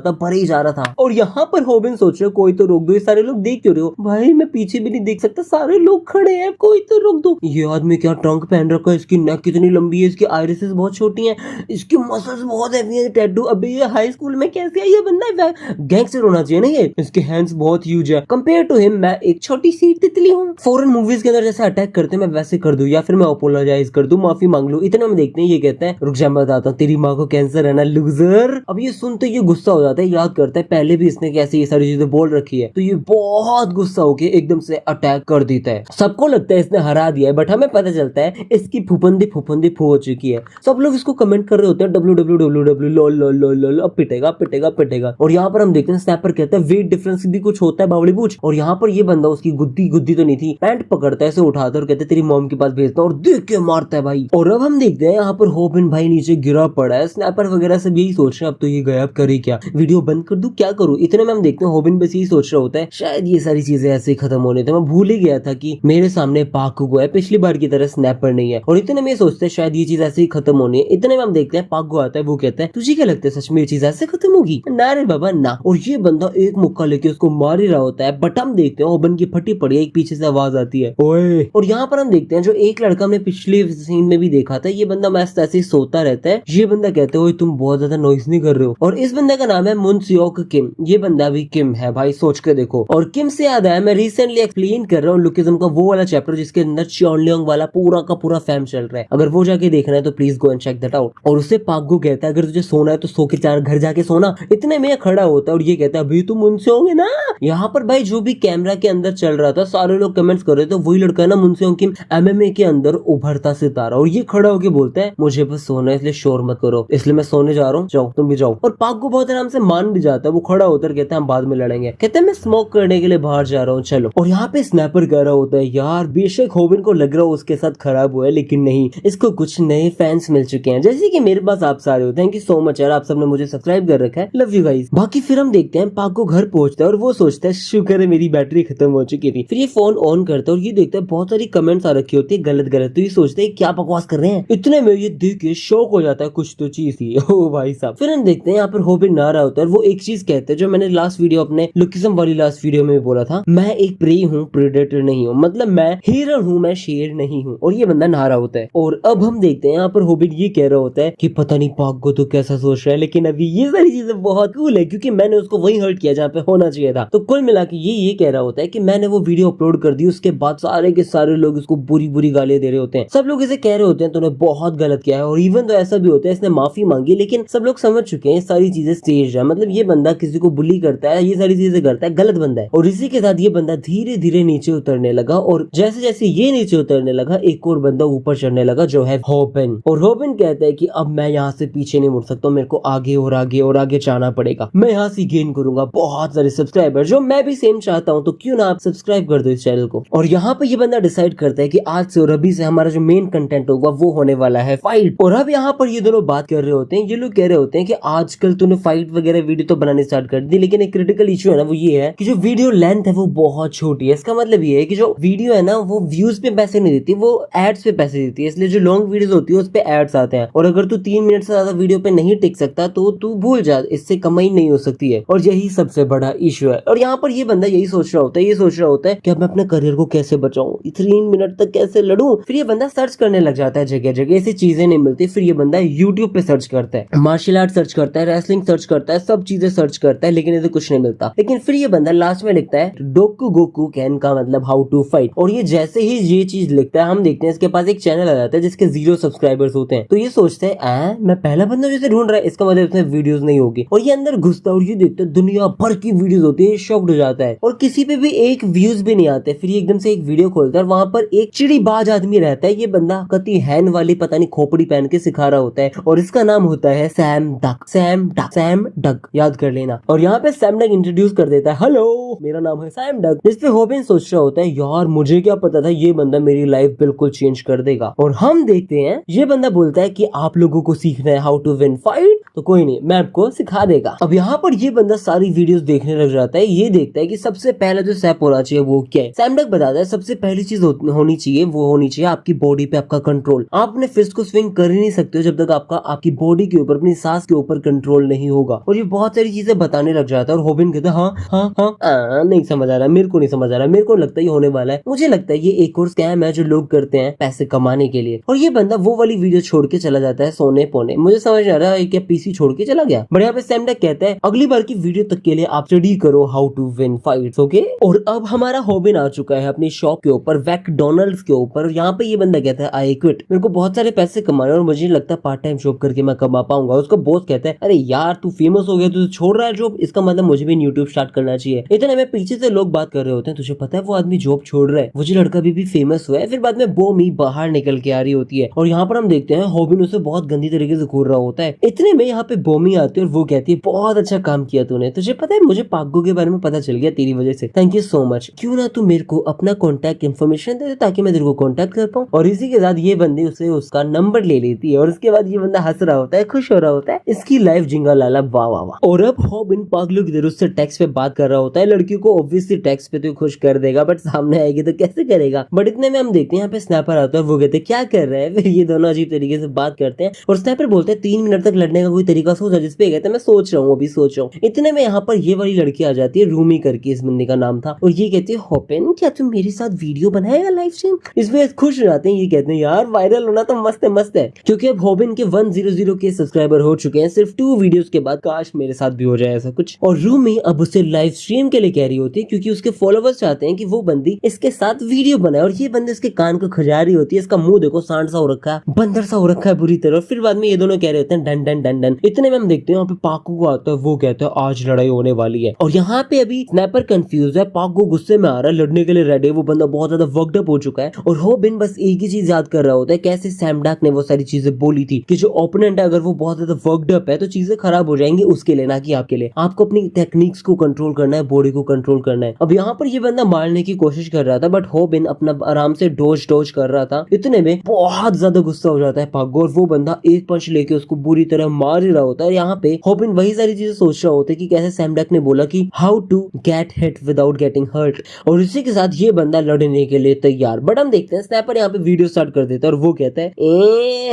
रहा था और यहाँ पर होबिन सोच रहे कोई तो रोक दो, ये सारे लोग देख क्यों रहे हो भाई, मैं पीछे भी नहीं देख सकता, सारे लोग खड़े हैं, कोई तो रोक दो। ये आदमी क्या ट्रंक पहन रखा है, इसकी नेक कितनी लंबी है, इसकी आयरिसेस बहुत छोटी हैं, इसकी मसल्स बहुत हैवी है, टैटू। अबे ये हाई स्कूल में कैसे है ये बंदा, गैंगस्टर होना चाहिए ना ये। इसके हैंड्स बहुत ह्यूज है, कंपेयर टू हिम मैं एक छोटी सी तितली हूँ। फॉरेन मूवीज के अंदर जैसे अटैक करते हैं मैं वैसे कर दूं या फिर मैं अपोलोजाइज कर दूं, माफी मांग लूं। इतने में देखते हैं ये कहता है रुक जा मैं बताता हूँ, तेरी माँ को कैंसर है ना लूजर। अब ये सुनते ये गुस्सा हो जाता है, याद करता है पहले भी इसने कैसे ये सारी चीजें बोल रखी है, तो ये बहुत गुस्सा होके एकदम से अटैक कर देता है। सबको लगता है इसने हरा दिया है बट हमें पता चलता है इसकी फुफंदी फू हो चुकी है। सब लोग इसको कमेंट कर रहे होते हैं www लोल अब पिटेगा। और यहाँ पर हम देखते हैं स्नैपर कहता है वेट डिफरेंस भी कुछ होता है बावड़ी बूझ। और यहाँ पर ये बंदा उसकी गुद्दी तो नहीं थी, पैंट पकड़ता है, इसे उठाता है और कहते तेरी मॉम के पास भेजता और देख के मारता है भाई। और अब हम देखते हैं यहाँ पर होबिन भाई नीचे गिरा पड़ा है, स्नैपर वगैरह सब यही सोच रहे हैं अब तो ये गायब करे क्या, वीडियो बंद कर दूं क्या करूं। इतने में हम देखते हैं होबिन बस यही सोच रहा होता है शायद ये सारी चीजें ऐसे ही खत्म होने थे, मैं भूल ही गया था कि मेरे सामने पागो है, पिछली बार की तरह स्नैपर नहीं है। और इतने में सोचते हैं शायद ये चीज ऐसे ही खत्म होनी है। इतने में हम देखते हैं पागो आता है, वो कहता है तुझे क्या लगता है सच में ये चीज ऐसे खत्म होगी, ना रे बाबा ना। और ये बंदा एक मुक्का लेके उसको मार ही रहा होता है बट हम देखते हैं होबिन की फटी पड़ी है, एक पीछे से आवाज आती है ओए। और यहाँ पर हम देखते हैं जो एक लड़का हमने पिछले सीन में भी देखा था, ये बंदा मस्त ऐसे ही सोता रहता है। ये बंदा कहते हो तुम बहुत ज्यादा नॉइस नहीं कर रहे हो। और इस बंदे का नाम है मुनसियोक किम, ये बंदा भी किम है भाई, सोच के देखो। और किम से याद आया मैं रिसेंटली एक्सप्लेन कर रहा हूँ लुकिज्म का वो वाला चैप्टर जिसके अंदर चॉनलियोंग वाला पूरा का पूरा फैम चल रहा है, अगर वो जाके देखना है तो please go and check that out. और उससे पागो कहता है अगर तुझे सोना है तो सो के चार घर जाके सोना। इतने में खड़ा होता है और ये कहता है अभी तुम मुनसियोंग है ना। यहाँ पर भाई जो भी कैमरा के अंदर चल रहा था सारे लोग कमेंट्स कर रहे थे वही लड़का है ना मुनसियोंग किम, एमएमए के अंदर उभरता सितारा। और ये खड़ा होके बोलता है मुझे बस सोना है इसलिए शोर मत करो, इसलिए मैं सोने जा रहा हूँ, जाओ तुम भी जाओ। और पागो बहुत आराम से मान भी जाता है, वो खड़ा होकर कहता है हम बाद में लड़ेंगे, कहते हैं मैं स्मोक करने के लिए बाहर जा रहा हूँ चलो। और यहाँ पे स्नैपर कह रहा होता है यार बेशक होबिन को लग रहा हो उसके साथ खराब हुआ है लेकिन नहीं, इसको कुछ नए फैंस मिल चुके हैं जैसे कि मेरे पास आप सारे हो। थैंक यू सो मच यार, आप सबने मुझे सब्सक्राइब कर रखा है, लव यू गाइस। बाकी फिर हम देखते हैं पागो घर पहुंचता है और वो सोचता है शुक्र है मेरी बैटरी खत्म हो चुकी थी। फिर ये फोन ऑन करता है और ये देखता है बहुत सारी कमेंट्स आ रखी होती है गलत, तो ये सोचते हैं क्या बकवास कर रहे हैं। इतने में ये देख के शौक हो जाता है कुछ तो चीज थी ओ भाई साहब। फिर हम देखते हैं यहाँ पर होबिन ना रहा होता है, वो एक चीज कहते हैं जो मैंने लास्ट वीडियो अपने लुकिज्म वाली लास्ट वीडियो में बोला था, मैं एक प्रे हूँ प्रेडेटर नहीं हूँ, मतलब मैं हिरन हूँ मैं शेर नहीं हूँ। और ये बंदा नहा रहा होता है। और अब हम देखते हैं यहाँ पर होबिन ये कह रहा होता है कि पता नहीं पागो तो कैसा सोच रहा है, लेकिन अभी ये सारी चीजें बहुत कूल है क्योंकि मैंने उसको वही हर्ट किया जहाँ पे होना चाहिए था। तो कुल मिला के ये कह रहा होता है कि मैंने वो वीडियो अपलोड कर दी, उसके बाद सारे के सारे लोग इसको बुरी बुरी गालियां दे रहे होते हैं, सब लोग इसे कह रहे होते हैं तूने बहुत गलत किया है। और इवन तो ऐसा भी होता है इसने माफी मांगी लेकिन सब लोग समझ चुके हैं सारी सारी चीजें स्टेज है, मतलब ये बंदा किसी को बुली करता है, ये सारी चीजें करता है, गलत बंदा है। और इसी के साथ ये बंदा धीरे धीरे नीचे उतरने लगा और जैसे जैसे ये नीचे उतरने लगा एक और बंदा ऊपर चढ़ने लगा जो है होबिन। और होबिन कहता है कि अब मैं यहाँ से पीछे नहीं मुड़ सकता, मेरे को आगे और आगे और आगे जाना पड़ेगा, मैं यहाँ से गेन करूंगा बहुत सारे सब्सक्राइबर, जो मैं भी सेम चाहता हूँ, तो क्यों ना आप सब्सक्राइब कर दो इस चैनल को। और यहाँ पे ये बंदा डिसाइड करता है कि आज से और अभी से हमारा जो मेन कंटेंट होगा वो होने वाला है फाइट। और अब यहाँ पर ये दोनों बात कर रहे होते हैं, ये लोग कह रहे होते हैं कि आजकल तूने फाइट वगैरह वीडियो तो बनानी स्टार्ट कर दी, लेकिन एक क्रिटिकल इशू है ना, वो ये है कि जो वीडियो लेंथ है वो बहुत छोटी है। इसका मतलब ये है कि जो वीडियो है ना वो व्यूज पे पैसे नहीं देती, वो एड्स पे पैसे देती है, इसलिए जो लॉन्ग वीडियोस होती है उस पे एड्स आते हैं। और अगर तू 3 मिनट से ज्यादा वीडियो पे नहीं टिक सकता तो तू भूल जा, इससे कमाई नहीं हो सकती है। और यही सबसे बड़ा इशू है। और यहाँ पर ये बंदा यही सोच रहा होता है, ये सोच रहा होता है कि अब मैं अपने करियर को कैसे बचाऊं, 3 मिनट तक कैसे लड़ूं। फिर ये बंदा सर्च करने लग जाता है जगह जगह, ऐसी चीजें नहीं मिलती। फिर ये बंदा यूट्यूब पे सर्च करता है, मार्शल आर्ट सर्च करता है, रेसलिंग सर्च करता है, सब चीजें सर्च करता है, लेकिन इसे कुछ नहीं मिलता। लेकिन फिर ये बंदा लास्ट में लिखता है डोकू गोकू कैन का मतलब हाउ टू फाइट। और ये जैसे ही ये चीज लिखता है हम देखते हैं इसके पास एक चैनल आ जाता है जिसके 0 सब्सक्राइबर्स होते हैं। तो ये सोचते हैं मैं पहला बंदा जैसे ढूंढ रहा है, इसका मतलब इसमें वीडियोस नहीं होगी। और ये अंदर घुसता है और ये देखता है दुनिया भर की वीडियोस होती है, शॉक्ड हो जाता है और किसी पे भी एक व्यूज भी नहीं आते। फिर ये एकदम से एक वीडियो खोलता है और वहां पर एक चिड़ीबाज आदमी रहता है। ये बंदा कति हैन वाली पता नहीं खोपड़ी पहन के सिखा रहा होता है और इसका नाम होता है Sam duck. Sam duck, Sam duck याद कर लेना। और यहाँ पे सैम डक इंट्रोड्यूस कर देता है, हेलो मेरा नाम है सैम डक। जिस पे होबिन सोच रहा होता है यार मुझे क्या पता था ये बंदा मेरी लाइफ बिल्कुल चेंज कर देगा। और हम देखते हैं ये बंदा बोलता है कि आप लोगों को सीखना है हाउ टू विन फाइट, तो कोई नहीं मैं आपको सिखा देगा। अब यहाँ पर ये बंदा सारी वीडियोस देखने लग जाता है। ये देखता है कि सबसे पहले जो स्टेप होना चाहिए वो क्या है। सैम डक बताता है सबसे पहली चीज होनी चाहिए वो होनी चाहिए आपकी बॉडी पे आपका कंट्रोल। आप अपने फिस्ट को स्विंग कर ही नहीं सकते हो जब तक आपकी बॉडी के ऊपर, अपनी सांस के ऊपर कंट्रोल नहीं होगा। और ये बहुत सारी चीजें बताने लग जाता है और होबिन कहता है हाँ नहीं समझ आ रहा, मेरे को नहीं समझ आ रहा, मेरे को लगता है ये होने वाला है, मुझे लगता है ये एक और स्कैम है जो लोग करते हैं पैसे कमाने के लिए। और ये बंदा वो वाली वीडियो छोड़ के चला जाता है सोने पोने। मुझे समझ आ रहा है क्या पीसी छोड़ के चला गया। बट यहाँ पे सैम डक कहता है अगली बार की वीडियो तक के लिए आप स्टडी करो how to win fights, okay. और अब हमारा होबिन आ चुका है अपनी शॉप के ऊपर, मैकडॉनल्ड्स के ऊपर। और यहाँ पे ये बंदा कहता है आई क्विट, मेरे को बहुत सारे पैसे कमाने और मुझे लगता है पार्ट टाइम जॉब करके मैं कमा पाऊंगा। उसका बॉस कहता है अरे यार तू फेमस हो गया, तू छोड़ रहा है जॉब, इसका मतलब मुझे भी यूट्यूब स्टार्ट करना चाहिए। इतने में पीछे से लोग बात कर रहे होते हैं, तुझे पता है वो आदमी जॉब छोड़ रहा है, वो जो लड़का भी फेमस हुआ है। फिर बाद में बोमी बाहर निकल के आ रही होती है और यहाँ पर हम देखते हैं होबिन उसे बहुत गंदी तरीके से घूर रहा होता है। इतने में यहाँ पे बोमी आती है और वो कहती है बहुत अच्छा काम किया तूने, तुझे पता है मुझे पागो के बारे में पता चल गया तेरी वजह से, थैंक यू सो मच। क्यों ना तू मेरे को अपना कॉन्टैक्ट इन्फॉर्मेशन दे दे ताकि मैं तेरे को कॉन्टैक्ट कर पाऊँ। और इसी के साथ ये बंदी उसे उसका नंबर ले लेती है और उसके बाद ये बंदा हंस रहा होता है, खुश हो रहा होता है, इसकी लाइफ जिंगा लाला वाह वाह वाह। और अब होबिन पागलों की तरह उससे टेक्स्ट पे बात कर रहा होता है। लड़की को ऑब्वियसली टेक्स्ट पे तो खुश कर देगा बट सामने आएगी तो कैसे करेगा। बट इतने में हम देखते हैं यहाँ पे स्नैपर आता है, वो कहते हैं क्या कर रहे हैं। फिर ये दोनों अजीब तरीके से बात करते हैं और स्नैपर बोलते हैं 3 मिनट तक लड़ने का कोई तरीका सोचा, जिसपे कहते हैं मैं सोच रहा हूँ, अभी सोच रहा हूँ। इतने में यहाँ पर ये वाली लड़की आ जाती है, रूमी करके इस बंदे का नाम था, और ये कहती है होबिन क्या तुम मेरे साथ वीडियो बनाएगा लाइव स्ट्रीम। इसमें खुश हो जाते हैं, ये कहते हैं यार वायरल होना तो मस्त है क्योंकि अब होबिन के 100 के सब्सक्राइबर हो चुके हैं सिर्फ 2 वीडियोस के बाद। काश मेरे साथ भी हो जाए ऐसा कुछ। और रूमी अब उसे लाइव स्ट्रीम के लिए कह रही होती है क्योंकि उसके फॉलोवर्स चाहते हैं कि वो बंदी इसके साथ वीडियो बनाए। और ये बंदी इसके कान को खजा रही होती है, इसका मुंह देखो सांड सा हो रखा है, बंदर सा हो रखा है बुरी तरह। फिर बाद में ये दोनों कह रहे होते हैं डन डन डन डन। इतने में हम देखते हैं यहाँ पे पाकू को आता है, वो कहता है आज लड़ाई होने वाली है। और यहाँ पे अभी स्नैपर कंफ्यूज है, पाकू गुस्से में आ रहा है, लड़ने के लिए रेडी है, वो बंदा बहुत ज्यादा वर्कड अप हो चुका है। और होबिन बस एक ही चीज याद कर रहा होता है कैसे सैम डक ने वो सारी चीजें बोली थी कि जो ओपोनेंट है अगर वो बहुत ज्यादा वर्कड अप है तो चीजें खराब हो जाएंगी उसके लिए, ना कि आपके लिए। आपको अपनी टेक्निक्स को कंट्रोल करना है, बॉडी को कंट्रोल करना है। अब यहाँ पर ये बंदा मारने की कोशिश कर रहा था बट होबिन अपना आराम से डोज कर रहा था। इतने में बहुत ज्यादा गुस्सा हो जाता है पागो और वो बंदा एक पंच लेके उसको बुरी तरह मार ही रहा होता है। यहाँ पे होबिन वही सारी चीजें सोच रहा होता है कि कैसे सैम डक ने बोला कि how to get hit without getting hurt. और इसी के साथ ये बंदा लड़ने के लिए तैयार। बट हम देखते हैं स्नैपर यहाँ पे वीडियो स्टार्ट कर देता है और वो कहता है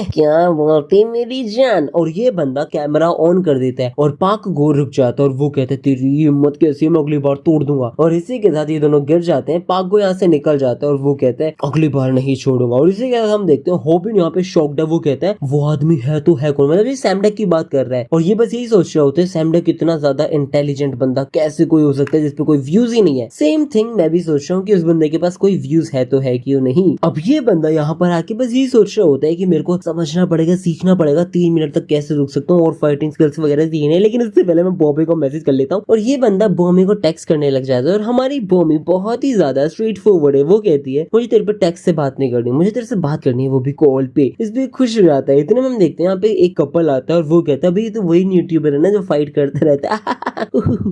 क्या बोलते मेरी जान। और ये बंदा कैमरा ऑन कर देता है और पाक गो रुक जाता है और वो कहते हैं तेरी हिम्मत कैसी, मैं अगली बार तोड़ दूंगा। और इसी के साथ ये दोनों गिर जाते हैं, पाक गो यहाँ से निकल जाता है और वो कहता है अगली बार नहीं छोड़ूंगा। और इसी के साथ हम देखते हैं होबिन यहाँ पे शॉक्ड है, वो कहता है वो आदमी है तो है कौन, मतलब ये सैम डक की बात कर रहा है और ये बस यही सोच रहे होते हैं सैमडक कितना ज्यादा इंटेलिजेंट बंदा कैसे कोई हो सकता है जिसपे कोई व्यूज ही नहीं है। सेम थिंग मैं भी सोच रहा हूँ कि उस बंदे के पास कोई व्यूज है तो है क्यों नहीं। अब ये बंदा यहाँ पर आके बस यही सोच रहा होता है कि मेरे को समझना पड़ेगा, सीखना पड़ेगा 3 मिनट तक कैसे रुक सकता हूँ और फाइटिंग स्किल्स वगैरह सीखने। लेकिन इससे पहले मैं बॉबी को मैसेज कर लेता हूँ और ये बंदा बॉमी को टेक्स्ट करने लग जाता है और हमारी बॉमी बहुत ही ज्यादा स्ट्रेट फॉरवर्ड है। वो कहती है मुझे तेरे पे टेक्स्ट से बात नहीं करनी, मुझे तेरे से बात करनी है वो भी कॉल पे। इस पे खुश हो जाता है। इतने में हम देखते हैं यहाँ पे एक कपल आता है और वो कहता है भाई तो वही यूट्यूबर है ना जो फाइट करता रहता है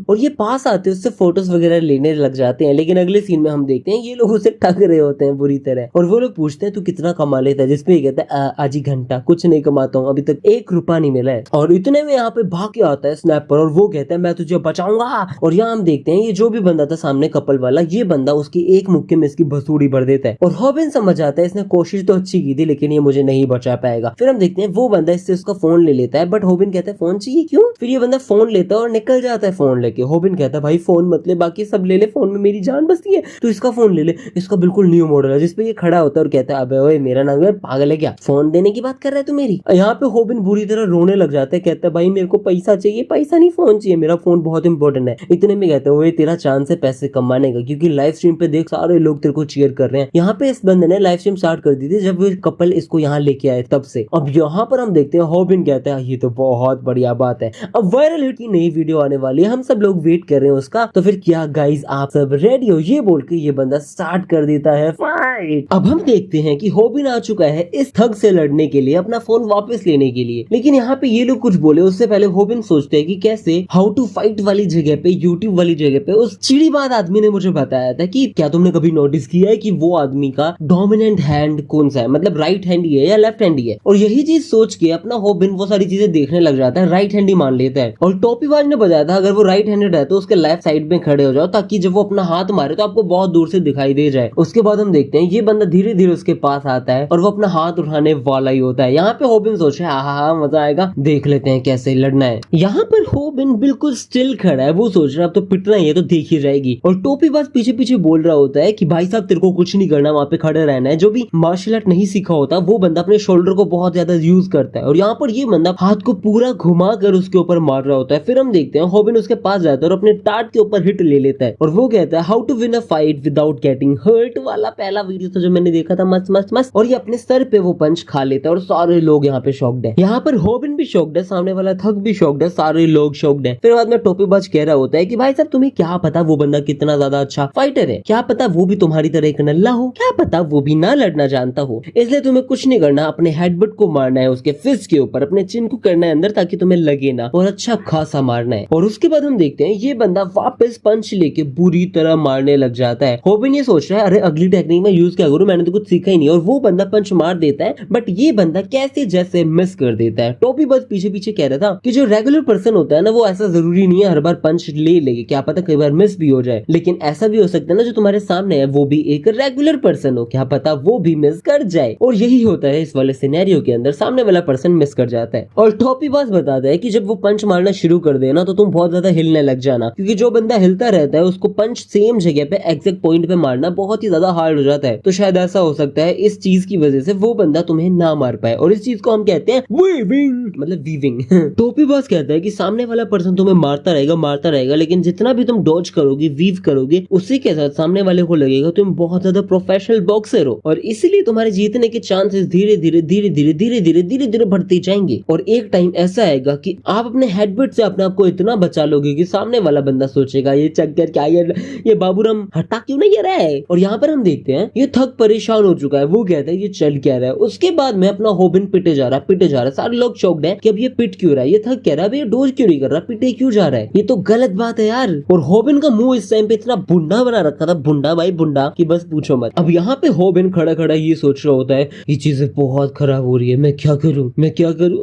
और ये पास आते हैं उससे फोटोज वगैरह लेने लग जाते हैं। लेकिन अगले सीन में हम देखते हैं ये लोग उसे ठग रहे होते हैं बुरी तरह और वो लोग पूछते हैं तू कितना कमा लेता है, जिसपे ये कहता है आज ही घंटा, कुछ नहीं कमाता हूँ, अभी तक 1 रुपया नहीं मिला है। और इतने में यहाँ पे भाग के आता है स्नैपर और वो कहता है मैं तुझे बचाऊंगा। और यहाँ हम देखते हैं ये जो भी बंदा था सामने कपल वाला, ये बंदा उसकी एक मुक्के में इसकी भसूड़ी भर देता है और हॉबिन समझ आता है इसने कोशिश तो अच्छी की थी लेकिन ये मुझे नहीं बचा पाएगा। फिर हम देखते हैं वो बंदा इससे उसका फोन ले लेता है बट हॉबिन कहता है फोन चाहिए क्यों। फिर ये बंदा फोन लेता है और निकल जाता है फोन लेके। हॉबिन कहता है भाई फोन मत ले, बाकी सब ले ले, फोन में मेरी जान बसती है, तो इसका फोन ले ले, इसका बिल्कुल न्यू मॉडल है। जिसपे ये खड़ा होता है और कहता है अबे ओए मेरा नाम है, पागल है क्या, फोन देने की बात कर रहा है तू मेरी। यहाँ पे हॉबिन बुरी तरह रोने लग जाता है, कहता है भाई मेरे को पैसा चाहिए, पैसा नहीं फोन चाहिए, मेरा फोन बहुत इंपॉर्टेंट है। इतने में कहते हुए तेरा चांस है पैसे कमाने का क्योंकि लाइव स्ट्रीम पे देख सारे लोग तेरे को चीयर कर रहे हैं। यहाँ पे इस बंदे ने लाइव स्ट्रीम स्टार्ट कर दी थी जब वो कपल इसको यहाँ लेके आए तब से। अब यहाँ पर हम देखते हैं हॉबिन कहता है ये तो बहुत बढ़िया बात है, अब वायरल हिट की नई वीडियो आने वाली है, हम सब लोग वेट कर रहे हैं उसका, तो फिर क्या गाइस आप सब रेडी हो। ये बोल के ये बंदा स्टार्ट कर देता है फाइट। अब हम देखते हैं कि हॉबिन आ चुका है इस ठग से लड़ने के लिए, अपना फोन वापस लेने के लिए। लेकिन यहाँ पे ये लोग कुछ बोले उससे पहले हॉबिन सोचते हैं कि कैसे हाउ टू फाइट वाली जगह पे, यूट्यूब वाली जगह पे उस चिड़ीबाज आदमी ने मुझे बताया था कि क्या तुमने कभी नोटिस किया है कि वो आदमी का डोमिनेंट हैंड कौन सा है, मतलब राइट हैंड ही है या लेफ्ट हैंड ही है। और यही चीज सोच के अपना हॉबिन वो सारी चीजें देखने लग जाता है, राइट हैंड ही मान लेता है। और टोपीबाज ने बताया था अगर वो राइट हैंडेड है तो उसके लेफ्ट साइड में खड़े हो जाओ ताकि जब वो अपना हाथ मारे तो आपको बहुत दूर से दिखाई दे जाए। उसके बाद हम देखते हैं ये बंदा धीरे धीरे उसके पास आता है और वो अपना हाथ उठाने वाला ही होता है। यहाँ पे हॉबिन सोच रहा है हाँ मजा आएगा, देख लेते हैं कैसे लड़ना है। यहाँ पर हॉबिन बिल्कुल स्टिल खड़ा है, वो सोच रहा है अब तो पिटना ही है तो देखी जाएगी। और टोपीबाज पीछे पीछे बोल रहा होता है कि भाई साहब तेरे को कुछ नहीं करना, वहां पे खड़े रहना है। जो भी मार्शल आर्ट नहीं सीखा होता वो बंदा अपने शोल्डर को बहुत ज्यादा यूज करता है और यहाँ पर ये बंदा हाथ को पूरा घुमा कर उसके ऊपर मार रहा होता है। फिर हम देखते हैं हॉबिन उसके पास जाता है और अपने टाट के ऊपर हिट ले लेता है और वो कहता है how to win a fight without getting hurt वाला पहला वीडियो था जो मैंने देखा था, मस्त मस्त मस्त। और ये अपने सर पे वो पंच खा लेता है और सारे लोग यहाँ पे शॉक्ड है। यहाँ पर हॉबिन भी शॉक्ड है, सामने वाला थक भी शॉक्ड है, सारे लोग शॉक्ड है। फिर बाद में टोपीबाज कह रहा होता है कि भाई साहब तुम्हें क्या पता वो बंदा कितना ज्यादा अच्छा फाइटर है, क्या पता वो भी तुम्हारी तरह एक नल्ला हो, क्या पता वो भी ना लड़ना जानता हो, इसलिए तुम्हें कुछ नहीं करना, अपने हेडबट को मारना है उसके फिस्ट के ऊपर, अपने चिन को करना है अंदर ताकि तुम्हें लगे ना, और अच्छा खासा मारना है। और उसके बाद हम देखते हैं ये बंदा वापस पंच लेके बुरी तरह मारने लग जाता है। हॉबिन ये सोच रहा है अरे अगली टेक्निक में यूज क्या करूं, मैंने तो कुछ सीखा ही नहीं। और वो बंदा पंच मार देता है बट ये बंदा कैसे जैसे मिस कर देता है। टोपी बस पीछे पीछे कह रहा था कि जो रेगुलर पर्सन होता है ना वो ऐसा जरूरी नहीं है हर बार पंच ले लेके, क्या पता कई बार मिस भी हो जाए। लेकिन ऐसा भी हो सकता है ना जो तुम्हारे सामने है वो भी एक रेगुलर पर्सन हो, क्या पता वो भी मिस कर जाए। और यही होता है इस वाले सिनेरियो के अंदर, सामने वाला पर्सन मिस कर जाता है। और टोपी बस बताता है कि जब वो पंच मारना शुरू कर देना तो तुम बहुत ज्यादा हिलने लग जाना, क्योंकि जो बंदा हिलता रहता है उसको पंच सेम जगह पे एग्जैक्ट पॉइंट पे मारना बहुत ही ज्यादा हार्ड हो जाता है। तो शायद ऐसा हो सकता है इस चीज की वजह से वो बंदा तुम्हें ना मार पाए, और इस चीज को हम कहते हैं वीविंग, मतलब वीविंग। टोपी बॉस कहता है कि सामने वाला पर्सन तुम्हें मारता रहेगा, लेकिन जितना भी तुम डॉज करोगे, वीव करोगे, उसी के साथ सामने वाले को लगेगा तुम बहुत ज्यादा प्रोफेशनल बॉक्सर हो, और इसीलिए तुम्हारे जीतने के चांसेस धीरे धीरे बढ़ते जाएंगे। और एक टाइम ऐसा आएगा कि आप अपने हेडबट से अपने आप को इतना बचा लोगे कि सामने वाला बंदा सोचेगा ये चक्कर क्या, ये बाबूराम हटा क्यों नहीं रहा है। और यहाँ पर हम देखते हैं ये थक परेशान हो चुका है, वो कहता है ये चल क्या रहा है। उसके बाद में अपना हॉबिन पिटे जा रहा है, सारे लोग चौकड है कि अब ये पिट क्यों रहा है, ये थक कह रहा है, ये डोज क्यों नहीं कर रहा, पिटे क्यों जा रहा है, ये तो गलत बात है यार। और हॉबिन का मुंह इस टाइम पे इतना बुंडा बना रखा था, बुंडा भाई बुंडा, कि बस पूछो मत। अब यहाँ पे हॉबिन खड़ा खड़ा ये सोच रहा होता है ये चीजें बहुत खराब हो रही है, मैं क्या करूं।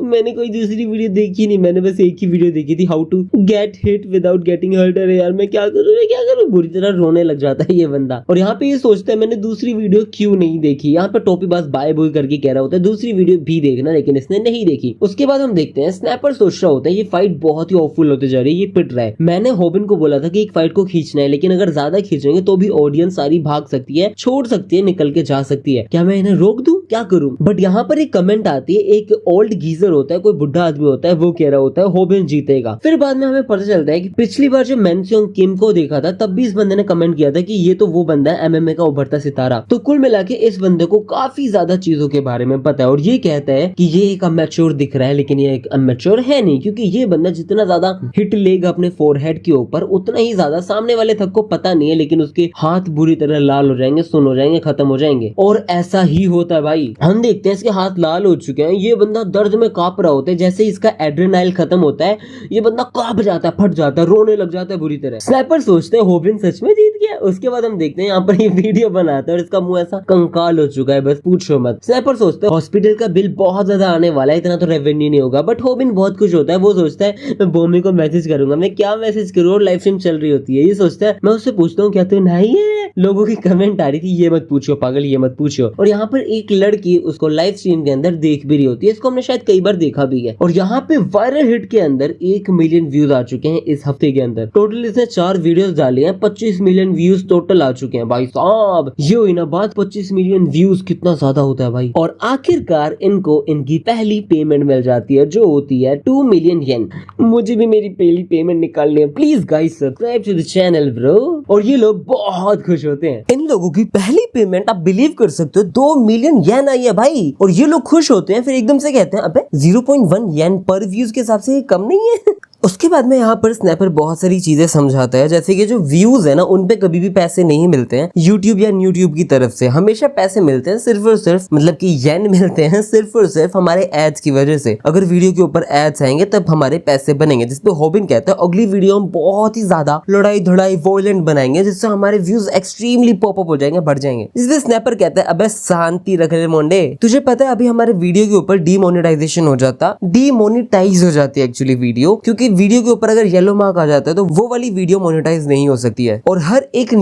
मैंने कोई दूसरी वीडियो देखी नहीं, मैंने बस एक ही वीडियो देखी थी, how to get hit without getting hurt. अरे यार मैं क्या करूं, बुरी तरह रोने लग जाता है ये बंदा। और यहाँ पे ये सोचता है मैंने दूसरी वीडियो क्यों नहीं देखी। यहाँ पे टोपी बस बाय बॉय करके कह रहा होता है दूसरी वीडियो भी देखना, लेकिन इसने नहीं देखी। उसके बाद हम देखते हैं स्नैपर सोच रहा होता है ये फाइट बहुत ही ऑफुल होते जा रही है, ये पिट रहा है। मैंने हॉबिन को बोला था कि एक फाइट को खींचना है, लेकिन अगर ज्यादा खींचेंगे तो भी ऑडियंस सारी भाग सकती है, छोड़ सकती है, निकल के जा सकती है, क्या मैं इन्हें रोक दूं। क्या करूं। बट यहाँ पर एक कमेंट आती है, एक ओल्ड गीजर होता है, कोई बुढ़ा आदमी होता है, वो कह रहा होता है होबिन जीतेगा। फिर बाद में हमें पता चलता है कि पिछली बार जब मैनसियोंग किम को देखा था तब भी इस बंदे ने कमेंट किया था कि ये तो वो बंदा है MMA का उभरता सितारा। तो कुल मिला के इस बंदे को काफी ज्यादा चीजों के बारे में पता है और ये कहता है कि ये एक अमेच्योर दिख रहा है, लेकिन ये एक अमेच्योर है नहीं, क्योंकि ये बंदा जितना ज्यादा हिट लेगा अपने फोरहेड के ऊपर उतना ही ज्यादा सामने वाले थक को पता नहीं है, लेकिन उसके हाथ बुरी तरह लाल हो जाएंगे, सुन हो जाएंगे, खत्म हो जाएंगे। और ऐसा ही होता है भाई। हम देखते हैं इसके हाथ लाल हो चुके हैं, ये बंदा दर्द में कांप रहा होता है, जैसे इसका एड्रेनाइल खत्म होता है ये बंदा कांप जाता है, फट जाता है, रोने लग जाता है बुरी तरह। स्नैपर सोचते हैं होबिन सच में जीत गया। उसके बाद हम देखते हैं यहाँ पर ये वीडियो बनाता है और इसका मुंह ऐसा कंकाल हो चुका है, बस पूछो मत। स्नैपर सोचते हैं हॉस्पिटल का बिल बहुत ज्यादा आने वाला है, इतना तो रेवेन्यू नहीं होगा। बट होबिन बहुत खुश होता है, वो सोचता है मैं बोमी को मैसेज करूंगा। मैं क्या मैसेज करूँ, और लाइव स्ट्रीम चल रही होती है। ये सोचता है मैं उससे पूछता हूँ क्या तू नहीं है। लोगों की कमेंट आ रही थी ये मत पूछो पागल, ये मत पूछो। और यहाँ पर एक लड़की उसको लाइव स्ट्रीम के अंदर देख भी रही होती है, इसको हमने शायद कई बार देखा भी है। और यहाँ पे वायरल हिट के अंदर 1 मिलियन व्यूज आ चुके हैं इस हफ्ते के अंदर। टोटल इसने 4 वीडियोस डाली हैं, 25 मिलियन व्यूज टोटल आ चुके हैं भाई साहब। ये हुई ना बात, 25 मिलियन व्यूज कितना ज्यादा होता है भाई। और आखिरकार इनको इनकी पहली पेमेंट मिल जाती है जो होती है 2 मिलियन येन। मुझे भी मेरी पहली पेमेंट निकालनी है, please guys subscribe to the channel bro. और ये लोग बहुत खुश होते हैं। इन लोगों की पहली पेमेंट आप बिलीव कर सकते हो 2 मिलियन येन आई है भाई। और ये लोग खुश होते हैं, फिर एकदम से कहते हैं अबे 0.1 येन पर व्यूज के हिसाब से ये कम नहीं है। उसके बाद में यहाँ पर स्नैपर बहुत सारी चीजें समझाता है, जैसे कि जो व्यूज है ना उन पे कभी भी पैसे नहीं मिलते हैं यूट्यूब या न्यूट्यूब की तरफ से। हमेशा पैसे मिलते हैं सिर्फ और सिर्फ, मतलब कि येन मिलते हैं सिर्फ और सिर्फ हमारे एड्स की वजह से। अगर वीडियो के ऊपर एड्स आएंगे तब हमारे पैसे बनेंगे। जिसपे होबिन कहता है अगली वीडियो हम बहुत ही ज्यादा लड़ाई धड़ाई वॉयलेंट बनाएंगे, जिससे हमारे व्यूज एक्सट्रीमली पॉपअप हो जाएंगे, बढ़ जाएंगे। जिसपे स्नैपर कहता है अबे शांति रख ले मोंडे, तुझे पता है अभी हमारे वीडियो के ऊपर डीमोनेटाइजेशन हो जाता, डीमोनेटाइज हो जाती है एक्चुअली वीडियो, क्योंकि वीडियो के ऊपर अगर येलो मार्क आ जाता है तो वो वाली वीडियो मोनेटाइज नहीं हो सकती है। और हर एक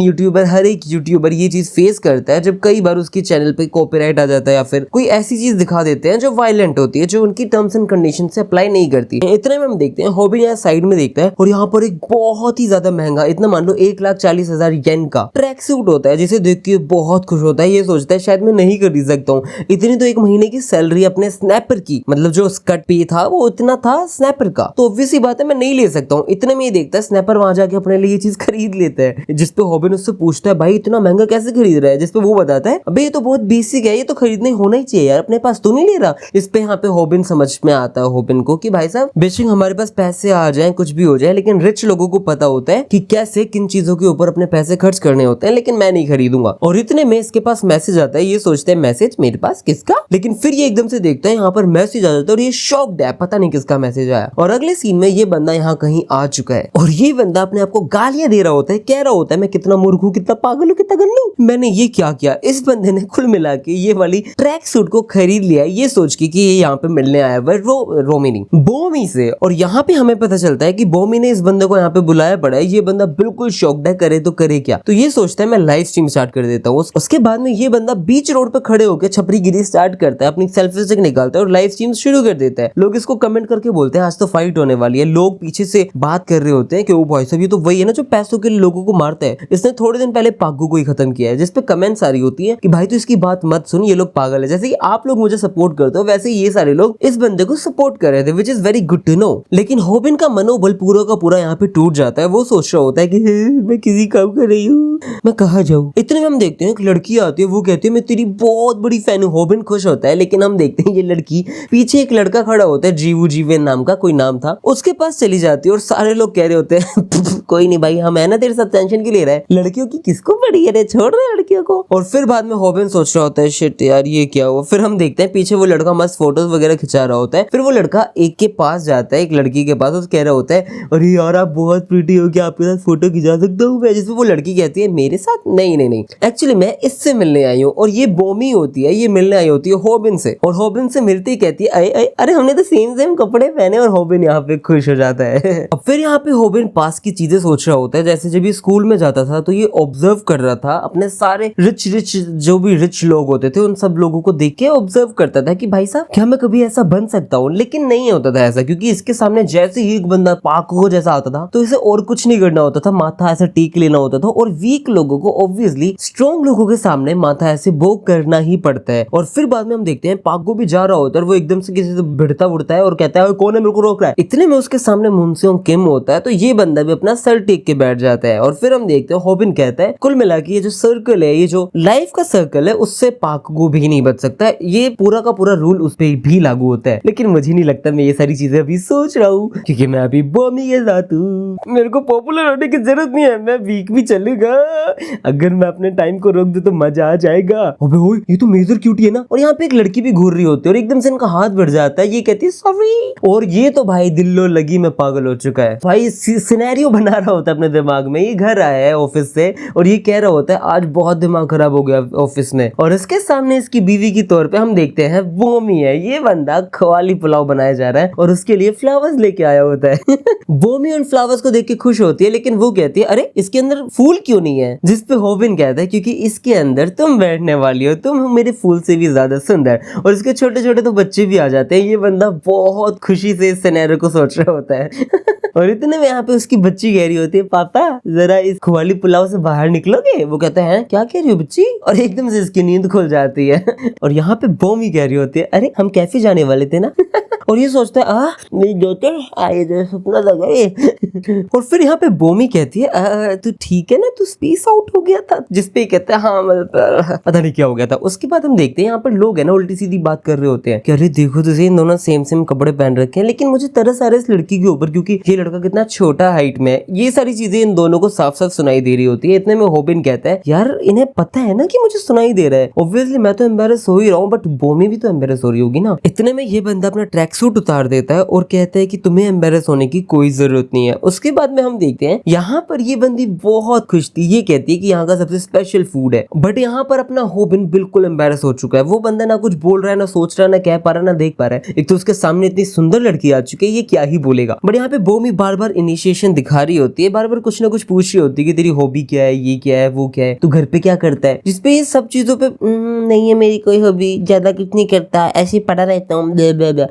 यूट्यूबर ये चीज फेस करता है जब कई बार उसके चैनल पे कॉपीराइट आ जाता है या फिर कोई ऐसी चीज दिखा देते हैं जो वायलेंट होती है, जो उनकी टर्म्स एंड कंडीशन से अप्लाई नहीं करती। इतने में हम देखते हैं होबिन यहाँ साइड में देखता है और यहाँ पर एक बहुत ही ज्यादा महंगा, इतना मान लो 1,40,000 येन का ट्रैक सूट होता है, जिसे देख के बहुत खुश होता है। ये सोचता है शायद मैं नहीं खरीद सकता हूँ, इतनी तो एक महीने की सैलरी अपने स्नैपर की, मतलब जो स्कट पे था वो इतना था स्नैपर का, तो ऑब्वियस सी बात है मैं नहीं ले सकता हूँ। इतने में ही देखता है स्नैपर वहां जाके अपने लिए ये चीज खरीद लेता है, जिसपे होबिन उससे पूछता है भाई इतना महंगा कैसे खरीद रहा है, जिसपे वो बताता है अबे ये तो बहुत बेसिक है, ये तो खरीदने होना ही चाहिए यार, अपने पास तो नहीं ले रहा। इस पे यहाँ पे होबिन समझ में आता है होबिन को कि भाई साहब बेशक हमारे पास पैसे आ जाए कुछ भी हो जाए, लेकिन रिच लोगों को पता होता है कि कैसे किन चीजों के ऊपर अपने पैसे खर्च करने होते हैं, लेकिन मैं नहीं खरीदूंगा। और इतने में इसके पास मैसेज आता है, ये सोचता है मैसेज मेरे पास किसका, लेकिन फिर ये एकदम से देखता है यहाँ पर मैसेज आ जाता है और ये शॉक्ड है, पता नहीं किसका मैसेज आया। और अगले सीन में ये बंदा यहाँ कहीं आ चुका है और ये बंदा अपने आप को गालियां दे रहा होता है, कह रहा होता है मैं कितना मूर्ख हूँ, कितना पागल हूँ, कितना गल्लू, मैंने ये क्या किया। इस बंदे ने कुल मिला के ये वाली ट्रैक सूट को खरीद लिया ये सोच के कि ये यहाँ पे मिलने आया हुआ है बोमी से। और यहाँ पे हमें पता चलता है कि बोमी ने इस बंदे को यहाँ पे बुलाया पड़ा है। ये बंदा बिल्कुल शॉक्ड है, करे तो करे क्या। तो ये सोचता है मैं लाइव स्ट्रीम स्टार्ट कर देता हूँ। उसके बाद में ये बंदा बीच रोड पे खड़े होकर छपरी गिरी स्टार्ट करता है, अपनी सेल्फी स्टिक निकालता है और लाइव स्ट्रीम शुरू कर देता है। लोग इसको कमेंट करके बोलते हैं आज तो फाइट होने वाली है। लोग पीछे से बात कर रहे होते हैं कि वो भाई साहब ये तो वही है ना जो पैसों के लोगों को मारता है, इसने थोड़े दिन पहले पागू को ही खत्म किया है। जिसपे कमेंट्स आ रही होती है कि भाई तो इसकी बात मत सुन, ये लोग पागल है। जैसे कि आप लोग मुझे सपोर्ट करते हो वैसे ये सारे लोग इस बंदे को सपोर्ट कर रहे थे, which is very good to know. लेकिन होबिन का मनोबल पूरा का पूरा यहाँ पे टूट जाता है। वो सोच रहा होता है कि मैं किसी काम कर रही हूँ, मैं कहाँ जाऊँ। इतने में हम देखते हैं एक लड़की आती है, वो कहती है मैं तेरी बहुत बड़ी फैन हूँ। होबिन खुश होता है, लेकिन हम देखते हैं ये लड़की पीछे एक लड़का खड़ा होता है, जीवेन नाम का कोई नाम था, उसके पास चली जाती है और सारे लोग कह रहे होते हैं कोई नहीं भाई हम है ना तेरे साथ, टेंशन क्यों ले रहा है, लड़कियों की किसको पड़ी है रे, छोड़ रहे लड़कियों को। और फिर बाद में होबिन सोच रहा होता है शिट यार ये क्या हुआ। फिर हम देखते हैं पीछे वो लड़का मस्त फोटोज वगैरह खिंचा रहा होता है। फिर वो लड़का एक के पास जाता है, एक लड़की के पास, उस कह रहा होता है अरे यार आप बहुत प्रीटी हो, क्या आपके साथ फोटो खिंचा सकता हूँ मैं। जिसमें वो लड़की कहती है मेरे साथ नहीं एक्चुअली मैं इससे मिलने आई हूँ। और ये बोमी होती है, ये मिलने आई होती है होबिन से, और होबिन से मिलती ही कहती है अरे हमने तो सेम कपड़े पहने। और होबिन यहाँ पे खुश हो जाता है। अब फिर यहाँ पे होबिन पास की चीजें सोच रहा होता है, जैसे जब ये स्कूल में जाता था तो ये ऑब्जर्व कर रहा था अपने सारे रिच जो भी रिच लोग होते थे उन सब लोगों को देख के ऑब्जर्व करता था कि भाई साहब क्या मैं कभी ऐसा बन सकता हूँ, लेकिन नहीं होता था ऐसा, क्योंकि इसके सामने जैसे ही एक बंदा पाको जैसा आता था तो इसे और कुछ नहीं करना होता था, माथा ऐसे टीक लेना होता था। और वीक लोगों को ऑब्वियसली स्ट्रॉन्ग लोगों के सामने माथा ऐसे बो करना ही पड़ता है। और फिर बाद में हम देखते हैं पाको भी जा रहा होता है और वो एकदम से किसी से भिड़ता उड़ता है और कहता है कौन है मेरे को रोक रहा है। इतने में उसके सामने मुंसियों किम होता है, तो ये बंदा भी अपना सर टेक के बैठ जाता है। और फिर हम देखते हैं होबिन कहता है कुल मिला के ये जो सर्कल है, ये जो लाइफ का सर्कल है, उससे पाको भी नहीं बच सकता है, ये पूरा का पूरा रूल उस पर भी लागू होता है। लेकिन मुझे नहीं लगता मैं ये सारी चीजें अभी सोच रहा हूँ, क्योंकि मैं अभी बॉमी के साथ हूँ, मेरे को पॉपुलर होने की जरूरत नहीं है, मैं वीक भी चलेगा। अगर मैं अपने टाइम को रोक दूं तो मजा आ जाएगा। अबे ओए ये तो मेजर क्यूटी है ना। और यहाँ पे एक लड़की भी घूर रही होती है और एकदम से इनका हाथ बढ़ जाता है, ये कहती है सॉरी। और ये तो भाई दिल्लो लगी में पागल हो चुका है भाई, सिनेरियो बना रहा होता है अपने दिमाग में। ये घर आया है ऑफिस से और ये कह रहा होता है आज बहुत दिमाग खराब हो गया ऑफिस में, और इसके सामने इसकी बीवी की तौर पे हम देखते हैं बोमी है। ये बंदा खवाली पुलाव बनाया जा रहा है और उसके लिए फ्लावर्स लेके आया होता है। बोमी उन फ्लावर्स को देख के खुश होती है, लेकिन वो कहती है अरे इसके अंदर फूल क्यों नहीं है, जिस पे होबिन कहता है क्योंकि इसके अंदर तुम बैठने वाली हो, तुम मेरे फूल से भी ज्यादा सुंदर। और इसके छोटे छोटे तो बच्चे भी आ जाते हैं। ये बंदा बहुत खुशी से इस सिनेरियो को सोच रहा होता है। और इतने में यहाँ पे उसकी बच्ची कह रही होती है पापा जरा इस खवाली पुलाव से बाहर निकलोगे। वो कहता है क्या कह रही हो बच्ची, और एकदम से इसकी नींद खुल जाती है। और यहाँ पे बोमी कह रही होती है अरे हम कैफे जाने वाले थे ना। और ये सोचता है मेरी डॉटर आए जो सपना लगा ये। और फिर यहाँ पे बोमी कहती है तू ठीक है ना, तू स्पेस आउट हो गया था, जिसपे कहता है हाँ मतलब पता नहीं क्या हो गया था। उसके बाद हम देखते हैं यहाँ पर लोग है ना उल्टी सीधी बात कर रहे होते हैं कि अरे देखो तो इन दोनों सेम कपड़े पहन रखे हैं, लेकिन मुझे तरस आ रहा है इस लड़की के ऊपर क्योंकि ये लड़का कितना छोटा हाइट में। ये सारी चीजें इन दोनों को साफ साफ सुनाई दे रही होती है। इतने में होबिन कहता है यार इन्हें पता है ना कि मुझे सुनाई दे रहा है, ऑब्वियसली मैं तो एम्बेरस हो ही रहा हूँ, बट बोमी भी तो एम्बेरस हो रही होगी ना। इतने में ये बंदा अपना ट्रैक सूट उतार देता है और कहता है कि तुम्हें एम्बेरस होने की कोई जरूरत नहीं है। उसके बाद में हम देखते हैं यहाँ पर ये बंदी बहुत खुश थी, ये कहती है कि यहाँ का सबसे स्पेशल फूड है, बट यहाँ पर अपना होबिन बिल्कुल एम्बेरस हो चुका है। वो बंदा ना कुछ बोल रहा है, ना सोच रहा है, ना कह पा रहा, ना देख पा रहा है। एक तो उसके सामने इतनी सुंदर लड़की आ चुकी है, ये क्या ही बोलेगा। बट यहाँ पे बोमी बार बार इनिशिएशन दिखा रही होती है, बार बार कुछ ना कुछ पूछ रही होती है कि तेरी हॉबी क्या है, ये क्या है, वो क्या है, तू घर पे क्या करता है, जिसपे ये सब चीजों पे नहीं है मेरी कोई हॉबी, ज्यादा कुछ नहीं करता, ऐसे ही पड़ा रहता हूँ,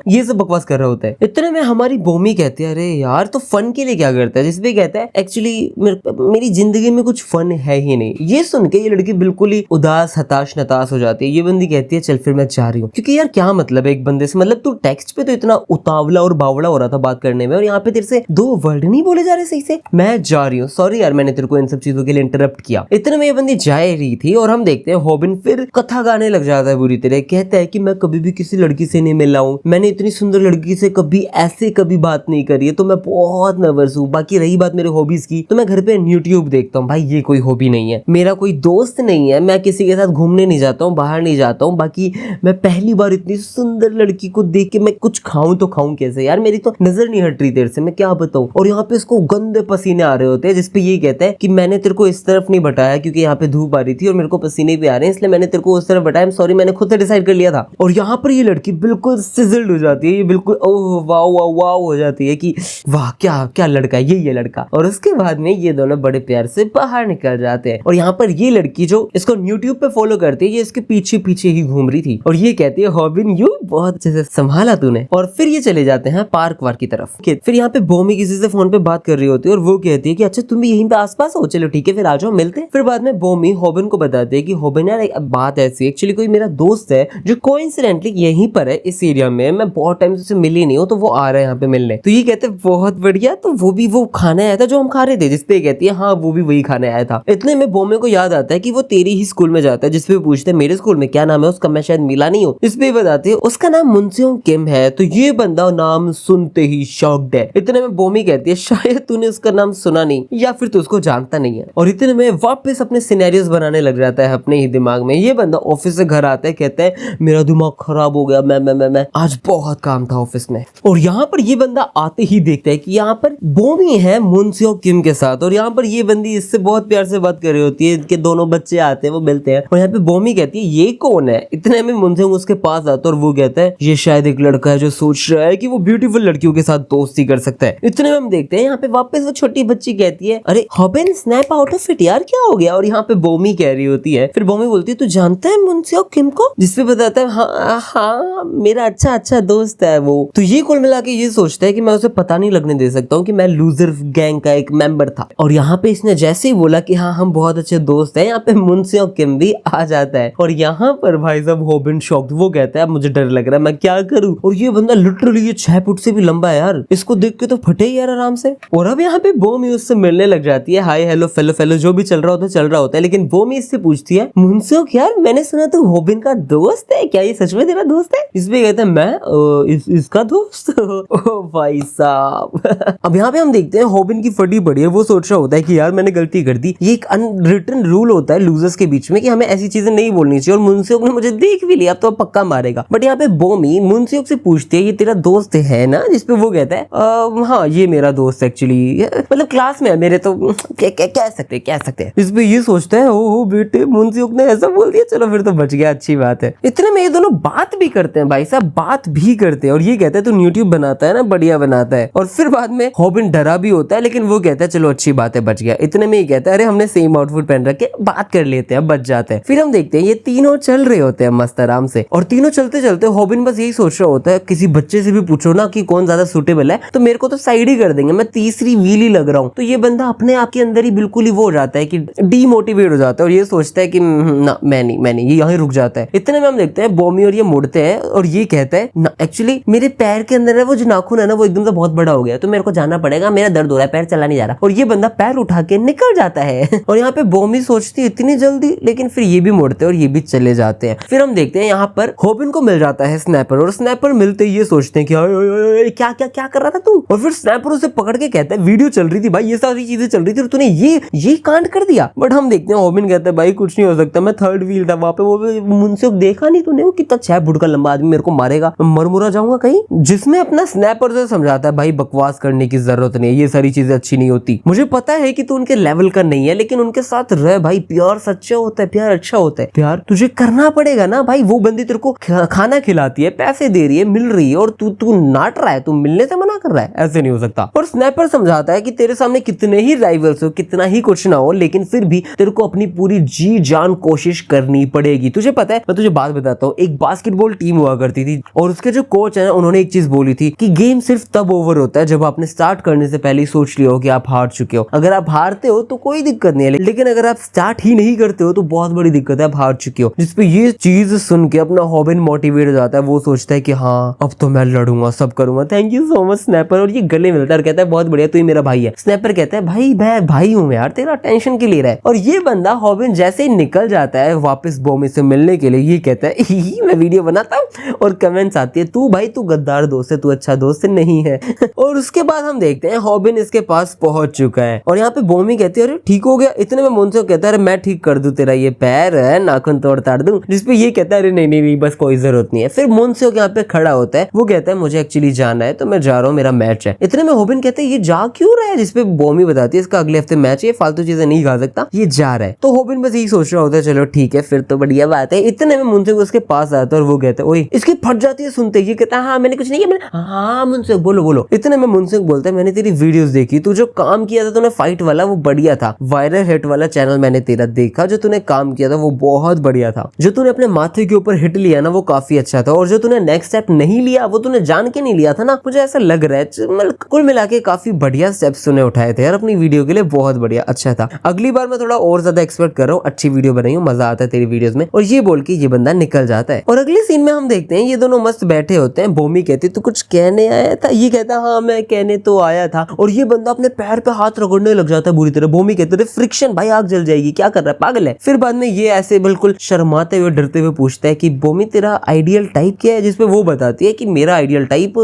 ये सब बकवास कर रहा होता है। इतने में हमारी बोमी कहती है अरे यार तो फन के लिए क्या करता है, जिसपे कहता है एक्चुअली मेरी जिंदगी में कुछ फन है ही नहीं। ये सुन के ये लड़की बिल्कुल ही उदास हताश नताश हो जाती है। ये बंदी कहती है चल फिर मैं जा रही हूँ, क्योंकि यार क्या मतलब है एक बंदे से, मतलब तू टेक्स्ट पे तो इतना उतावला और बावड़ा हो रहा था बात करने में, और यहाँ पे तेरे से 2 वर्ड नहीं बोले जा रहे सही से। मैं जा रही हूँ, सॉरी यार मैंने तेरे को इन सब चीजों के लिए इंटरप्ट किया। इतने में ये बंदी जा रही थी और हम देखते हैं होबिन फिर कथा गाने लग जाता है बुरी तरह। कहता है कि मैं कभी भी किसी लड़की से नहीं मिला हूँ, मैंने इतनी सुंदर लड़की से कभी ऐसे कभी बात नहीं करी है, तो मैं बहुत नर्वस हूँ। बाकी रही बात मेरे हॉबीज की, तो मैं घर पे यूट्यूब देखता हूँ। भाई ये कोई हॉबी नहीं है, मेरा कोई दोस्त नहीं है, मैं किसी के साथ घूमने नहीं जाता हूँ, बाहर नहीं जाता हूँ। बाकी मैं पहली बार इतनी सुंदर लड़की को देख के मैं कुछ खाऊं तो खाऊं कैसे यार, मेरी तो नजर नहीं हट रही तेरे से, मैं क्या बताऊं। और यहाँ पे इसको गंदे पसीने आ रहे होते हैं, जिसपे ये कहता है कि मैंने तेरे को इस तरफ नहीं बटाया क्योंकि यहाँ पे धूप आ रही थी और मेरे को पसीने भी आ रहे हैं, इसलिए मैंने तेरे को उस तरफ बटाया, सॉरी मैंने खुद से डिसाइड कर लिया था। और यहाँ पर ये लड़की बिल्कुल सिजल्ड हो जाती है, ये बिल्कुल ओह वाह वाह वाह हो जाती है कि वाह क्या क्या लड़का है ये लड़का। और उसके बाद में ये दोनों बड़े प्यार से बाहर निकल जाते हैं। और यहाँ पर ये लड़की जो इसको यूट्यूब पे फॉलो करती है, ये इसके पीछे पीछे ही घूम रही थी और ये कहती है हॉबिन यू बहुत अच्छे से संभाला तूने। और फिर ये चले जाते हैं पार्क वार की तरफ। फिर यहाँ पे बोमी किसी से फोन पे बात कर रही होती है और वो कहती है कि अच्छा तुम भी यहीं पे आसपास हो, चलो ठीक है फिर आ जाओ मिलते हैं। फिर बाद में बोमी हॉबिन को बताते हैं कि हॉबिन यार बात ऐसी, एक्चुअली कोई मेरा दोस्त है जो कोइंसिडेंटली यहीं पर है इस एरिया में, मैं बहुत टाइम से मिली नहीं हूँ, तो वो आ रहा है यहाँ पे मिलने। तो ये कहते हैं बहुत बढ़िया, तो वो भी वो खाने आया था जो हम खा रहे थे, जिसपे कहती है हाँ वो भी वही खाने आया था। इतने में बोमी को याद आता है कि वो तेरी ही स्कूल में जाता है, जिसपे पूछते हैं मेरे स्कूल में क्या नाम है उसका, मैं शायद मिला नहीं हूँ। इसपे बताते हैं उसका नाम मुंसियों किम है। तो ये बंदा नाम सुनते ही शॉक्ड है। इतने में बोमी कहती है शायद तूने उसका नाम सुना नहीं या फिर तू उसको जानता नहीं है। और इतने में वापस अपने सिनेरियोस बनाने लग जाता है अपने ही दिमाग में। ये बंदा ऑफिस से घर आता है, कहता है मेरा दिमाग खराब हो गया, मैं आज बहुत काम था ऑफिस में। और यहाँ पर ये बंदा आते ही देखता है कि यहाँ पर बोमी है मुंसियों किम के साथ, और यहाँ पर ये बंदी इससे बहुत प्यार से बात कर रही होती है कि दोनों बच्चे आते हैं वो मिलते हैं। और यहाँ पे बोमी कहती है ये कौन है। इतने में मुंसियों उसके पास आता है और वो कहता है ये शायद एक लड़का है जो सोच रहा है कि वो ब्यूटीफुल लड़कियों के साथ दोस्ती कर सकता है। इतने में हम देखते हैं यहाँ पे वापस वो छोटी बच्ची कहती है, अरे हॉबिन स्नैप आउट ऑफ इट यार, क्या हो गया। और यहाँ पे बोमी कह रही होती है, फिर बोमी बोलती है तू जानता है मुनसेओक किम को, जिसपे बताता है हाँ मेरा अच्छा दोस्त है वो। तो ये कुल मिला के ये सोचता है कि मैं उसे पता नहीं लगने दे सकता हूँ कि मैं लूजर गैंग का एक मेंबर था। और यहाँ पे इसने जैसे ही बोला कि हाँ हम बहुत अच्छे दोस्त हैं, यहाँ पे मुनसेओक किम भी आ जाता है। और यहाँ पर भाई साहब हॉबिन शॉक्ड, वो कहता है मुझे डर लग रहा है, मैं क्या करूँ। और ये बंदा लिटरली ये 6 फुट से भी लंबा है यार, इसको देख के तो फटे ही यार आराम से। और अब यहाँ पे बोमी उससे मिलने लग जाती है, हाय हेलो फेलो जो भी चल रहा होता है। लेकिन बोमी इससे पूछती है मुनसेओक यार मैंने सुना तू हॉबिन का दोस्त है, क्या ये सच में तेरा दोस्त है। इसमें कहते हैं मैं इसका दोस्त। ओ भाई साहब। अब यहाँ पे हम देखते हैं हॉबिन की फटी पड़ी है, वो सोच रहा होता है कि यार मैंने गलती कर दी। ये एक अनरिटन रूल होता है लूजर्स के बीच में कि हमें ऐसी चीजें नहीं बोलनी चाहिए। और मुनसेओक ने मुझे देख भी लिया, अब तो पक्का मारेगा। बट यहाँ पे बोमी मुनसेओक से पूछती है ये तेरा दोस्त है ना, जिसपे वो कहता है हाँ ये मेरा दोस्त एक्चुअली, मतलब क्लास में है मेरे, तो कह सकते हैं। इस पे ये सोचता है ओ बेटे मुनसेओक ने ऐसा बोल दिया, चलो फिर तो बच गया, अच्छी बात है। इतने में ये दोनों बात भी करते हैं भाई साहब, बात भी करते हैं। और ये कहता है तू यूट्यूब बनाता है ना, बढ़िया बनाता है। और फिर बाद में हॉबिन डरा भी होता है, लेकिन वो कहता है चलो अच्छी बात है बच गया। इतने में ये कहता है अरे हमने सेम आउटफिट पहन रखे, बात कर लेते हैं, बच जाते हैं। फिर हम देखते हैं ये तीनों चल रहे होते हैं मस्त आराम से। और तीनों चलते चलते हॉबिन बस यही सोच रहा होता है, किसी बच्चे से भी पूछो ना कि कौन ज्यादा सुटेबल है तो मेरे को तो साइड ही कर देंगे, मैं तीसरी व्हील ही लग रहा हूँ। तो ये बंदा अपने आप के अंदर ही बिल्कुल ही वो हो जाता है कि डीमोटिवेट हो जाता है और ये सोचता है कि ना मैं नहीं, ये यहाँ रुक जाता है। इतने में हम देखते हैं बोमी और ये मुड़ते हैं और ये कहता है ना एक्चुअली मेरे पैर के अंदर है वो जो नाखून है ना वो एकदम से बहुत बड़ा हो गया, तो मेरे को जाना पड़ेगा, मेरा दर्द हो रहा है, पैर चला नहीं जा रहा। और ये बंदा पैर उठा के निकल जाता है। और यहाँ पे बोमी सोचती है इतनी जल्दी, लेकिन फिर ये भी मुड़ते हैं और ये भी चले जाते हैं। फिर हम देखते हैं यहाँ पर हॉबिन को मिल जाता है स्नैपर, और स्नैपर मिलते ही ये सोचते हैं कि क्या कर रहा था तू। और फिर स्नैपर उसे पकड़ के कहता है वीडियो चल रही थी भाई, ये सारी चीजें चल रही थी और तूने ये कांड कर दिया। बट हम देखते हैं हॉबिन कहता है भाई कुछ नहीं हो सकता, मैं थर्ड व्हील था वहां पे, वो मुनसेओक देखा नहीं तूने, वो कितना 6 फुट का लंबा आदमी मेरे को मारेगा, मैं मरमुरा जाऊंगा कहीं। जिसमें अपना स्नैपर से समझाता है भाई बकवास करने की जरूरत नहीं है, ये सारी चीजें अच्छी नहीं होती, मुझे पता है कि तू उनके लेवल का नहीं है, लेकिन उनके साथ रह भाई, प्यार सच्चा होता है, प्यार अच्छा होता है, प्यार तुझे करना पड़ेगा ना भाई। वो बंदी तेरे को खाना खिलाती है, पैसे दे रही है, मिल रही है, और तू नाट रहा है, तू मिलने से मना कर रहा है, ऐसे नहीं हो सकता। और स्नैपर समझाता है कि तेरे सामने कितने ही राइवल्स हो, कितना ही कुछ ना हो, लेकिन फिर भी तेरे को अपनी पूरी जी जान कोशिश करनी पड़ेगी। तुझे पता है, मैं तुझे बात बताता हूँ, एक बास्केटबॉल टीम हुआ करती थी और उसके जो कोच है ना, उन्होंने एक चीज बोली थी कि गेम सिर्फ तब ओवर होता है जब आपने स्टार्ट करने से पहले ही सोच लिया हो कि आप हार चुके हो। अगर आप हारते हो तो कोई दिक्कत नहीं है, लेकिन अगर आप स्टार्ट ही नहीं करते हो तो बहुत बड़ी दिक्कत है, आप हार चुके हो। जिसपे ये चीज सुन के अपना हॉबिन मोटिवेट हो जाता है, वो सोचता है कि हाँ अब तो मैं लड़ूंगा, सब करूंगा, thank you so much snapper. और ये गले मिलता है और कहता है बहुत बढ़िया, तू ही मेरा भाई है। स्नैपर कहता है भाई मैं भाई हूँ यार, तेरा टेंशन के लिए रहा है। और ये बंदा हॉबिन जैसे ही निकल जाता है वापस बोमी से मिलने के लिए, ये कहता है मैं वीडियो बनाता हूँ, और कमेंट्स आती है तू भाई तू गद्दार दोस्त है, तू अच्छा दोस्त नहीं है। और उसके बाद हम देखते हैं हॉबिन इसके पास पहुंच चुका है और यहाँ पे बोमी कहती है अरे ठीक हो गया। इतने में मुनसेओक कहता है अरे मैं ठीक कर दूं, तेरा ये पैर है नाखून तोड़ ताड़ दूं। जिसपे ये कहता है अरे नहीं बस कोई जरूरत नहीं है। फिर मुनसेओक यहाँ पे खड़ा होता है, वो कहता है मुझे एक्चुअली जाना है तो मैं जा रहा हूँ, मेरा मैच है। इतने में हॉबिन कहते हैं ये जा क्यों रहा है, जिसपे बोमी बताती है इसका अगले हफ्ते मैच है, फालतू चीजें नहीं खा सकता, ये जा रहा है। तो हॉबिन बस यही सोच रहा होता है चलो ठीक है फिर तो बढ़िया बात है। इतने में मुनसेओक उसके पास आता है और वो कहता है ओए, इसकी फट जाती है सुनते ही, कहता है हाँ मैंने कुछ नहीं किया, हाँ मुनसेओक बोलो। इतने में मुनसेओक बोलता है मैंने तेरी वीडियोस देखी, तू जो काम किया था तूने फाइट वाला वो बढ़िया था, वायरल हिट वाला चैनल मैंने तेरा देखा, जो तूने काम किया था वो बहुत बढ़िया था, जो तूने अपने माथे के ऊपर हिट लिया ना वो काफी अच्छा था, और जो तूने नेक्स्ट स्टेप नहीं लिया वो तूने जान के नहीं लिया था ना, मुझे ऐसा लग रहा है कुल मिला के काफी बढ़िया स्टेप्स तूने उठाए थे यार अपनी वीडियो के लिए, बहुत बढ़िया, अच्छा था। अगली बार मैं थोड़ा और ज्यादा एक्सपेक्ट कर रहा हूँ, अच्छी वीडियो बनाई हूँ, मजा आता है तेरी वीडियोस में। और ये बोल के ये बंदा निकल जाता है। और अगले सीन में हम देखते हैं ये दोनों मस्त बैठे होते हैं। बोमी कहती तू कुछ कहने आया था, ये कहता हाँ मैं कहने तो आया था, और ये बंदा अपने पैर पे हाथ रगड़ने लग जाता है बुरी तरह। बोमी कहते फ्रिक्शन भाई आग जल जाएगी, क्या कर रहा है, पागल है। फिर बाद में ये ऐसे बिल्कुल शर्माते हुए डरते हुए पूछता है कि बोमी तेरा आइडियल टाइप क्या है, जिसपे वो बताती है कि मेरा आइडियल टाइप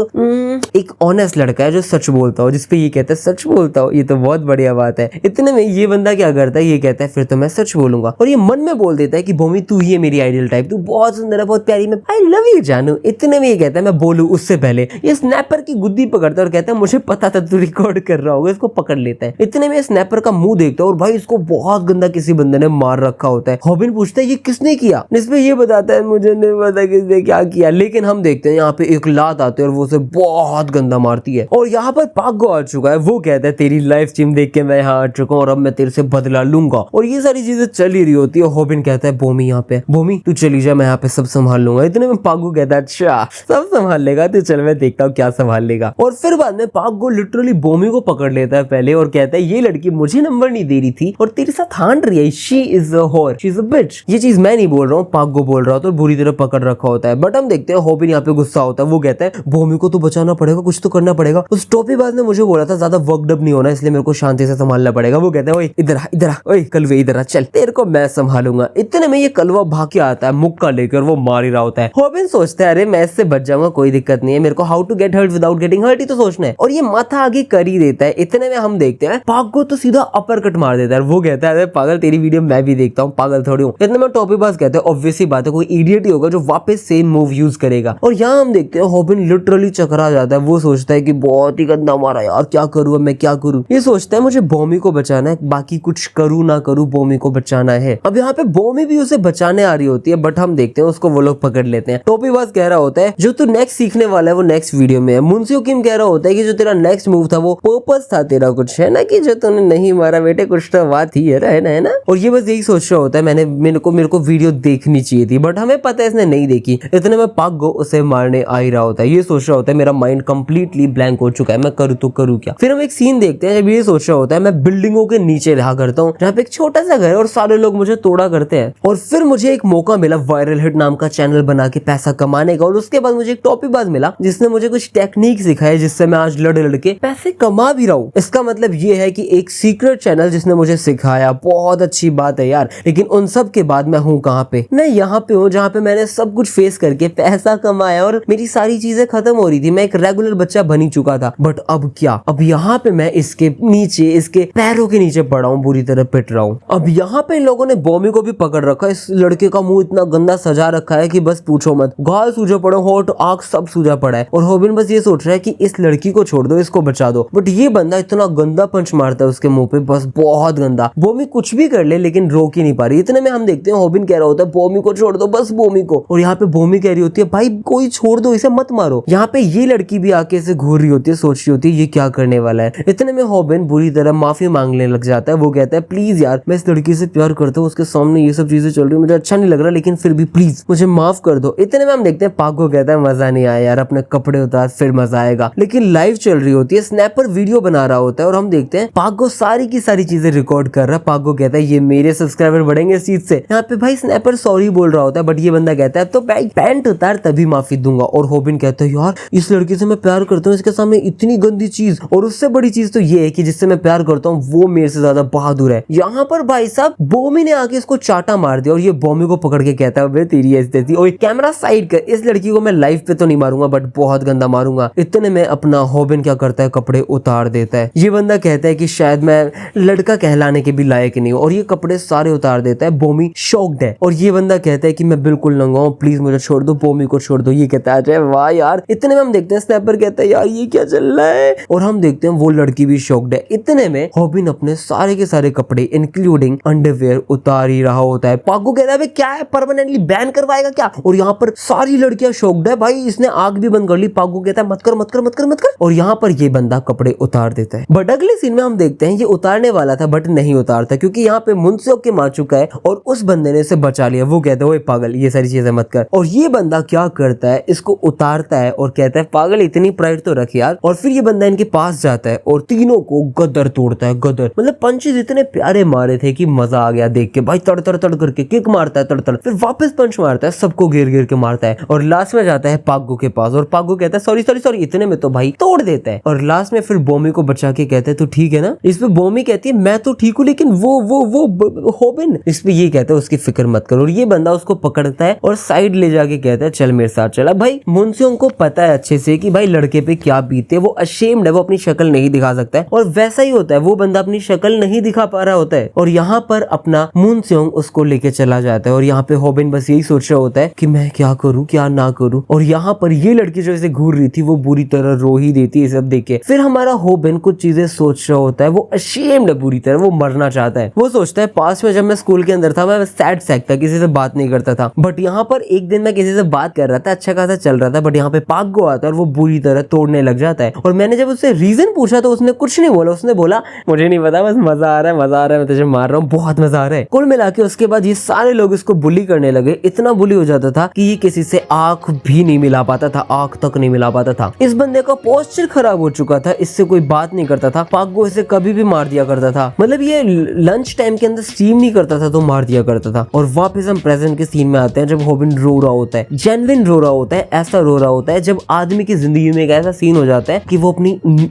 एक ऑनेस्ट लड़का है जो सच बोलता हो, जिसपे ये कहता है सच बोलता हो, ये तो बहुत बढ़िया बात है। इतने में ये बंदा क्या करता है, ये कहता है फिर तो मैं सच बोलूंगा, और ये मन में बोल देता है कि बोमी तू ही है मेरी आइडियल टाइप, तू बहुत सुंदर है, बहुत प्यारी, मैं आई लव यू जानू। इतने में ये कहता है मैं बोलूं उससे पहले ये स्नैपर की गुद्दी पकड़ता है और कहता है मुझे पता था तू रिकॉर्ड कर रहा होगा, इसको पकड़ लेता है। इतने में स्नैपर का मुंह देखता है और भाई इसको बहुत गंदा किसी बंदे ने मार रखा होता है। हॉबिन पूछता है ये किसने किया, जिसपे ये बताता है मुझे नहीं पता किसने क्या किया, लेकिन हम देखते हैं यहाँ पे एक लात आते है और वो उसे बहुत गंदा मारती है। और यहाँ पर पागो आ चुका है, वो कहता है तेरी लाइव स्ट्रीम देख के मैं यहाँ आ चुका हूँ और अब मैं तेरे से बदला लूंगा। और ये सारी चीजें चल ही रही होती है। हॉबिन कहता है बोमी यहाँ पे, बोमी तू चली जा, मैं यहाँ पे सब संभाल लूंगा। इतने में पागो कहता है अच्छा सब संभाल लेगा तो चल मैं देखता हूँ क्या संभाल लेगा। और फिर बाद में पागो लिटरली बोमी को पकड़ लेता है पहले और कहता है ये लड़की मुझे नंबर नहीं दे रही थी और तेरे साथ हांड रही है, she is a whore, she is a bitch. ये चीज मैं नहीं बोल रहा हूँ, पागो बोल रहा होता है, बुरी तरह पकड़ रखा होता है। बट हम देखते हैं हॉबिन यहाँ पे गुस्सा होता है, वो कहता है बोमी को तो बचाना पड़ेगा, कुछ तो करना पड़ेगा। उस टोपीबाज ने मुझे बोला था ज्यादा वर्कडअप नहीं होना, इसलिए मेरे को शांति से संभालना पड़ेगा। वो कहता है ओए इधर आ, इधर आ, ओए कलवे इधर आ, चल तेरे को मैं संभालूंगा। इतने में ये कलवा भाग के आता है मुक्का लेकर, वो मार ही रहा होता है। हॉबिन सोचता है अरे मैं इससे बच जाऊंगा, कोई दिक्कत नहीं है, मेरे को how to get hurt without getting hurt ही तो सोचना है। और ये माथा आगे कर ही देता है। इतने में हम देखते हैं पागो तो सीधा अपर कट मार देता है। वो कहता है अरे पागल तेरी वीडियो मैं भी देखता हूँ, पागल थोड़ी हूँ। इतने में टोपीबाज कहते हैं ऑब्वियसली बात है कोई इडियट ही होगा जो वापस सेम मूव यूज करेगा। और यहाँ हम देखते हैं हॉबिन लिटरली चकरा जाता है। वो सोचता है कि बहुत ही गंदा मारा यार, क्या करूँ अब मैं, क्या करूँ। ये सोचता है मुझे बोमी को बचाना है, बाकी कुछ करूँ ना करूँ बोमी को बचाना है। अब यहाँ पे बोमी भी उसे बचाने आ रही होती है, बट हम देखते हैं उसको वो लोग पकड़ लेते हैं। टोपीबाज कह रहा होता है जो तू नेक्स्ट सीखने वाला है वो नेक्स्ट वीडियो में है। मुंशियो किम कह रहा होता है कि जो तेरा नेक्स्ट मूव था वो पर्पस था तेरा, कुछ है ना कि जो तूने नहीं मारा बेटे, कुछ तो बात ही है ना। और ये बस यही सोच रहा होता है मेरे को वीडियो देखनी चाहिए थी, बट हमें पता है इसने नहीं देखी। इतने में पागो उसे मारने आ ही रहा होता है। ये सोच रहा होता है मेरा माइंड कंप्लीटली ब्लैंक हो चुका है, मैं करूँ तो करूँ क्या। फिर हम एक सीन देखते हैं जब ये सोच रहा होता है मैं बिल्डिंगों के नीचे रहा करता हूँ जहाँ पे एक छोटा सा घर है और सारे लोग मुझे तोड़ा करते हैं। और फिर मुझे एक मौका मिला वायरल हिट नाम का चैनल बना के पैसा कमाने का। और उसके बाद मुझे एक टोपीबाज मिला जिसने मुझे कुछ टेक्निक सिखाए जिससे मैं आज लड़ लड़ के पैसे कमा भी रहा हूँ। इसका मतलब ये है कि एक सीक्रेट चैनल जिसने मुझे सिखाया, बहुत अच्छी बात है यार। लेकिन उन सब के बाद मैं हूँ कहाँ पे, मैं यहाँ पे हूँ जहाँ पे मैंने सब कुछ फेस करके पैसा कमाया और मेरी सारी चीजें खत्म हो रही थी। मैं एक रेगुलर बच्चा बन ही चुका था। बट अब क्या, अब यहाँ पे मैं इसके नीचे, इसके पैरों के नीचे पड़ा हूँ, बुरी तरह पिट रहा हूँ। अब यहाँ पे इन लोगों ने बोमी को भी पकड़ रखा है। इस लड़के का मुंह इतना गंदा सजा रखा है कि बस पूछो मत, गाल सूजा पड़ा, होठ आंख सब सूजा पड़ा है। और हॉबिन बस ये सोच रहा है कि इस लड़की को छोड़ दो, इसको बचा दो। बट ये बंदा इतना गंदा पंच मारता है उसके मुंह पे, बस बहुत गंदा। बोमी कुछ भी कर ले लेकिन रोक ही नहीं पा रही। इतने में हम देखते हैं हॉबिन कह रहा होता है बोमी को छोड़ दो, बस बोमी को। और यहाँ पे बोमी कह रही होती है भाई कोई छोड़ दो, इसे मत मारो। यहाँ पे ये लड़की भी आके इसे घूर रही होती है, सोच रही होती है ये क्या करने वाला है। इतने में हॉबिन बुरी तरह माफी मांगने लग जाता है। वो कहता है प्लीज यार मैं इस लड़की से प्यार करता हूँ, उसके सामने ये सब चीजें चल रही है, मुझे अच्छा नहीं लग रहा, लेकिन फिर भी प्लीज मुझे माफ कर दो। इतने में हम देखते हैं पागो कहता है मजा नहीं आया यार, अपने कपड़े उतार फिर मजा आएगा। लेकिन लाइव चल रही होती है, स्नैपर वीडियो बना रहा होता है और हम देखते हैं पागो सारी की सारी चीजें रिकॉर्ड कर रहा है। पागो कहता है ये मेरे सब्सक्राइबर बढ़ेंगे इस चीज से। यहाँ पे भाई स्नैपर सॉरी बोल रहा होता है, बट ये बंदा कहता है तो भाई पैंट उतार तभी माफी दूंगा। और हॉबिन कहता है यार इस लड़की से मैं प्यार करता हूँ, इसके सामने इतनी गंदी चीज, और उससे बड़ी चीज तो ये है कि जिससे मैं प्यार करता हूँ वो मेरे से ज्यादा बहादुर है। यहाँ पर भाई साहब बोमी ने आके इसको चाटा मार दिया और ये बोमी को पकड़ के कहता है तेरी ऐसी, ओए कैमरा साइड कर, इस लड़की को मैं लाइव पे तो नहीं मारूंगा बट बहुत गंदा मारूंगा। इतने में अपना हॉबिन क्या करता है कपड़े उतार देता है। ये बंदा कहता है कि शायद मैं लड़का कहलाने के भी लायक नहीं हूँ और ये कपड़े सारे उतार देता है। बोमी शॉक्ड है और ये बंदा कहता है कि मैं बिल्कुल नंगा हूँ, प्लीज मुझे छोड़ दो, बोमी को छोड़ दो। ये कहता है वाह यार। इतने में हम देखते हैं स्नैपर कहता है यार ये क्या चल रहा है, और हम देखते हैं वो लड़की भी शॉक्ड है। इतने में हॉबिन अपने सारे के सारे कपड़े इंक्लूडिंग अंडरवेयर उतार ही रहा होता है। पागो कहता है क्या है, परमानेंटली बैन करवाएगा क्या? और यहाँ पर सारी लड़कियां शॉक्ड है, भाई इसने आग भी बंद कर ली। पागो कहता है मत कर मत कर मत कर मत कर, और यहाँ पर ये बंदा कपड़े उतार देता है। बट अगले सीन में हम देखते हैं ये उतारने वाला था बट नहीं उतारता, क्योंकि यहाँ पे मुंशियो के मार चुका है और उस बंदे ने इसे बचा लिया। वो कहता है ओए पागल ये सारी चीजें मत कर, और ये बंदा क्या करता है इसको उतारता है और कहता है पागल इतनी प्राइड तो रख यार। और फिर ये बंदा इनके पास जाता है और तीनों को गदर तोड़ता है, गदर मतलब पंचेस इतने प्यारे मारे थे कि मजा आ गया देख के। भाई तड़ तड़ तड़ करके किक मारता है, तड़ तड़, फिर वापस पंच मारता है, सबको घेर घेर के मारता है और लास्ट में जाता है पागो के पास और पागो कहता है सॉरी सॉरी सॉरी, इतने में तो भाई तोड़ देता है। और लास्ट में फिर बोमी को बचा के कहता है तू ठीक है ना। इस पे बोमी कहती है मैं तो ठीक हूँ लेकिन वो हॉबिन। इस पे ये कहता है उसकी फिक्र मत करो, और ये बंदा उसको पकड़ता है और साइड ले जाके कहता है चल मेरे साथ चला। भाई मुंशियो को पता है अच्छे से कि भाई लड़के पे क्या बीते, वो अशेम्ड है, वो अपनी शक्ल नहीं दिखा सकता है और वैसा ही होता है, वो बंदा अपनी शक्ल नहीं दिखा पा रहा होता है और यहाँ पर अपना मुंशियो उसको लेके चला जाता है। और यहाँ पे हॉबिन बस यही सोच रहा होता है कि मैं क्या करूँ क्या ना करूँ। और यहाँ पर ये लड़की जो इसे घूर रही थी वो बुरी तरह रो ही देती है सब देख के। फिर हमारा हॉबिन कुछ चीजें सोच रहा होता है, वो अशेम्ड है बुरी तरह, वो मरना चाहता है। वो सोचता है पास में जब मैं स्कूल के अंदर था मैं सैड सैक था, किसी से बात नहीं करता था, बट यहाँ पर एक दिन मैं किसी से बात कर रहा था, अच्छा खासा चल रहा था, बट यहाँ पे पागो आता है और वो बुरी तरह तोड़ने लग जाता है। और मैंने जब उससे रीजन पूछा तो उसने कुछ नहीं बोला, उसने बोला मुझे नहीं पता, बस मजा आ रहा है, मजा आ रहा है, मैं तुझे मार रहा हूँ, बहुत मजा आ रहा है। कुल मिला के उसके बाद ये सारे लोग इसको बुली करने लगे, इतना बुली हो जाता था कि ये किसी से आंख भी नहीं मिला पाता था, आंख तक नहीं मिला पाता था। इस बंदे का पोस्चर खराब हो चुका था, इससे कोई बात नहीं करता था, पागो इसे कभी भी मार दिया करता था, मतलब ये लंच टाइम के अंदर स्ट्रीम नहीं करता था तो मार दिया करता था। और वापस हम प्रेजेंट के सीन में आते हैं जब हॉबिन रो रहा होता है, जेन्युइन रो रहा होता है, ऐसा रो रहा होता है जब आदमी की जिंदगी में एक ऐसा सीन हो जाता है कि वो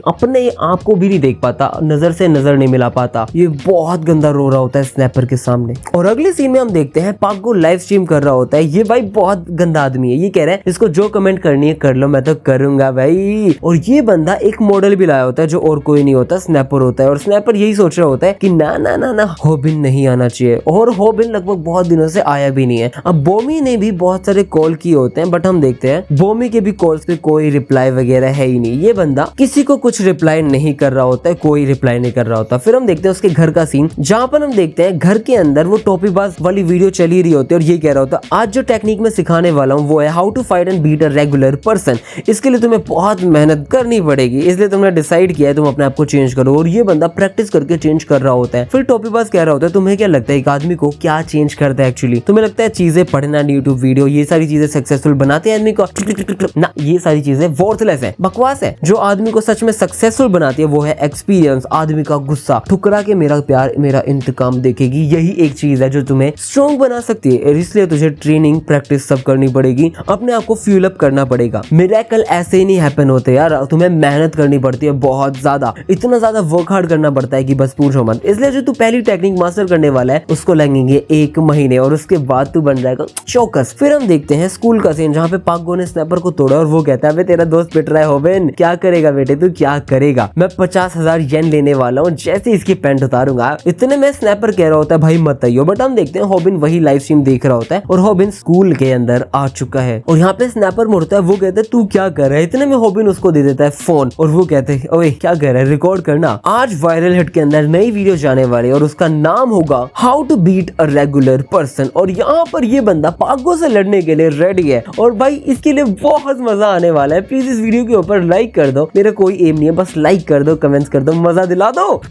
अपने आप को भी नहीं देख पाता, नजर से नजर नहीं मिला पाता, ये बहुत गंदा रो रहा होता है स्नैपर के सामने। और अगले सीन में हम देखते हैं पागो लाइव स्ट्रीम कर रहा होता है, ये भाई बहुत गंदा आदमी है, ये कह रहा है इसको जो कमेंट करनी है कर लो, मैं तो करूंगा भाई। और ये बंदा एक मॉडल भी लाया होता है जो और कोई नहीं होता, स्नैपर होता है। और स्नैपर यही सोच रहा होता है कि ना ना ना ना हॉबिन नहीं आना चाहिए, और हॉबिन लगभग बहुत दिनों से आया भी नहीं है। अब बोमी ने भी बहुत सारे कॉल किए होते हैं, बट हम देखते हैं बोमी के भी कॉल्स पे कोई रिप्लाई वगैरह है ही नहीं, ये बंदा किसी को कुछ रिप्लाई नहीं कर रहा होता है, कोई रिप्लाई नहीं कर रहा होता। फिर हम देखते हैं उसके घर का सीन, जहां पर हम देखते हैं घर के अंदर वो टोपीबाज वाली वीडियो चली रही होती है और ये कह रहा होता है आज जो टेक्निक मैं सिखाने वाला हूँ वो है how to fight and beat a regular person, इसके लिए तुम्हें बहुत मेहनत करनी पड़ेगी, इसलिए तुमने डिसाइड किया है तुम अपने आप को चेंज करो। और ये बंदा प्रैक्टिस करके चेंज कर रहा होता है। फिर टोपीबाज कह रहा होता है तुम्हें क्या लगता है एक आदमी को क्या चेंज करता है एक्चुअली, तुम्हें लगता है चीजें पढ़ना, यूट्यूब वीडियो, ये सारी चीजें सक्सेसफुल बनाते हैं आदमी को? ना, ये सारी चीजें वर्थलेस है, बकवास है। जो आदमी को सच में सक्सेसफुल बनाती है वो है एक्सपीरियंस, आदमी का गुस्सा, ठुकरा के मेरा प्यार मेरा इंतकाम देखेगी, यही एक चीज है जो तुम्हें स्ट्रॉन्ग बना सकती है। इसलिए तुझे ट्रेनिंग प्रैक्टिस सब करनी पड़ेगी, अपने आप को फ्यूल अप करना पड़ेगा। मिरेकल ऐसे ही नहीं हैपन होते यार, तुम्हें मेहनत करनी पड़ती है बहुत ज्यादा, इतना ज्यादा वर्क हार्ड करना पड़ता है कि बस पूछो मत। इसलिए जो तू पहली टेक्निक मास्टर करने वाला है उसको लगेंगे 1 महीने और उसके बाद तू बन जाएगा चौकस। फिर हम देखते हैं स्कूल का सीन जहाँ पे पागो ने स्नैपर को तोड़ा और वो कहता है तेरा दोस्त पिट रहा है हॉबिन, क्या करेगा बेटे तू, क्या करेगा, मैं 50,000 येन लेने वाला हूँ जैसे इसकी पैंट उतारूंगा। इतने में स्नैपर कह रहा होता है भाई मत आइयो, बट हम देखते हैं हॉबिन वही लाइव स्ट्रीम देख रहा होता है और हॉबिन स्कूल के अंदर आ चुका है। और यहाँ पे स्नैपर मुड़ता है, वो कहता है तू क्या कर रहा है, इतने में हॉबिन उसको दे देता है फोन और वो कहते हैं ओए क्या कर रहा है, रिकॉर्ड करना, आज वायरल हिट के अंदर नई वीडियो जाने वाली है और उसका नाम होगा how to beat a regular person. और यहाँ पर ये बंदा पागो से लड़ने के लिए रेडी है और भाई इसके लिए बहुत मजा आने वाला है। प्लीज इस वीडियो के ऊपर लाइक कर दो, मेरा कोई एम नहीं है, बस लाइक कर दो, कमेंट्स कर दो, मजा दिला दो।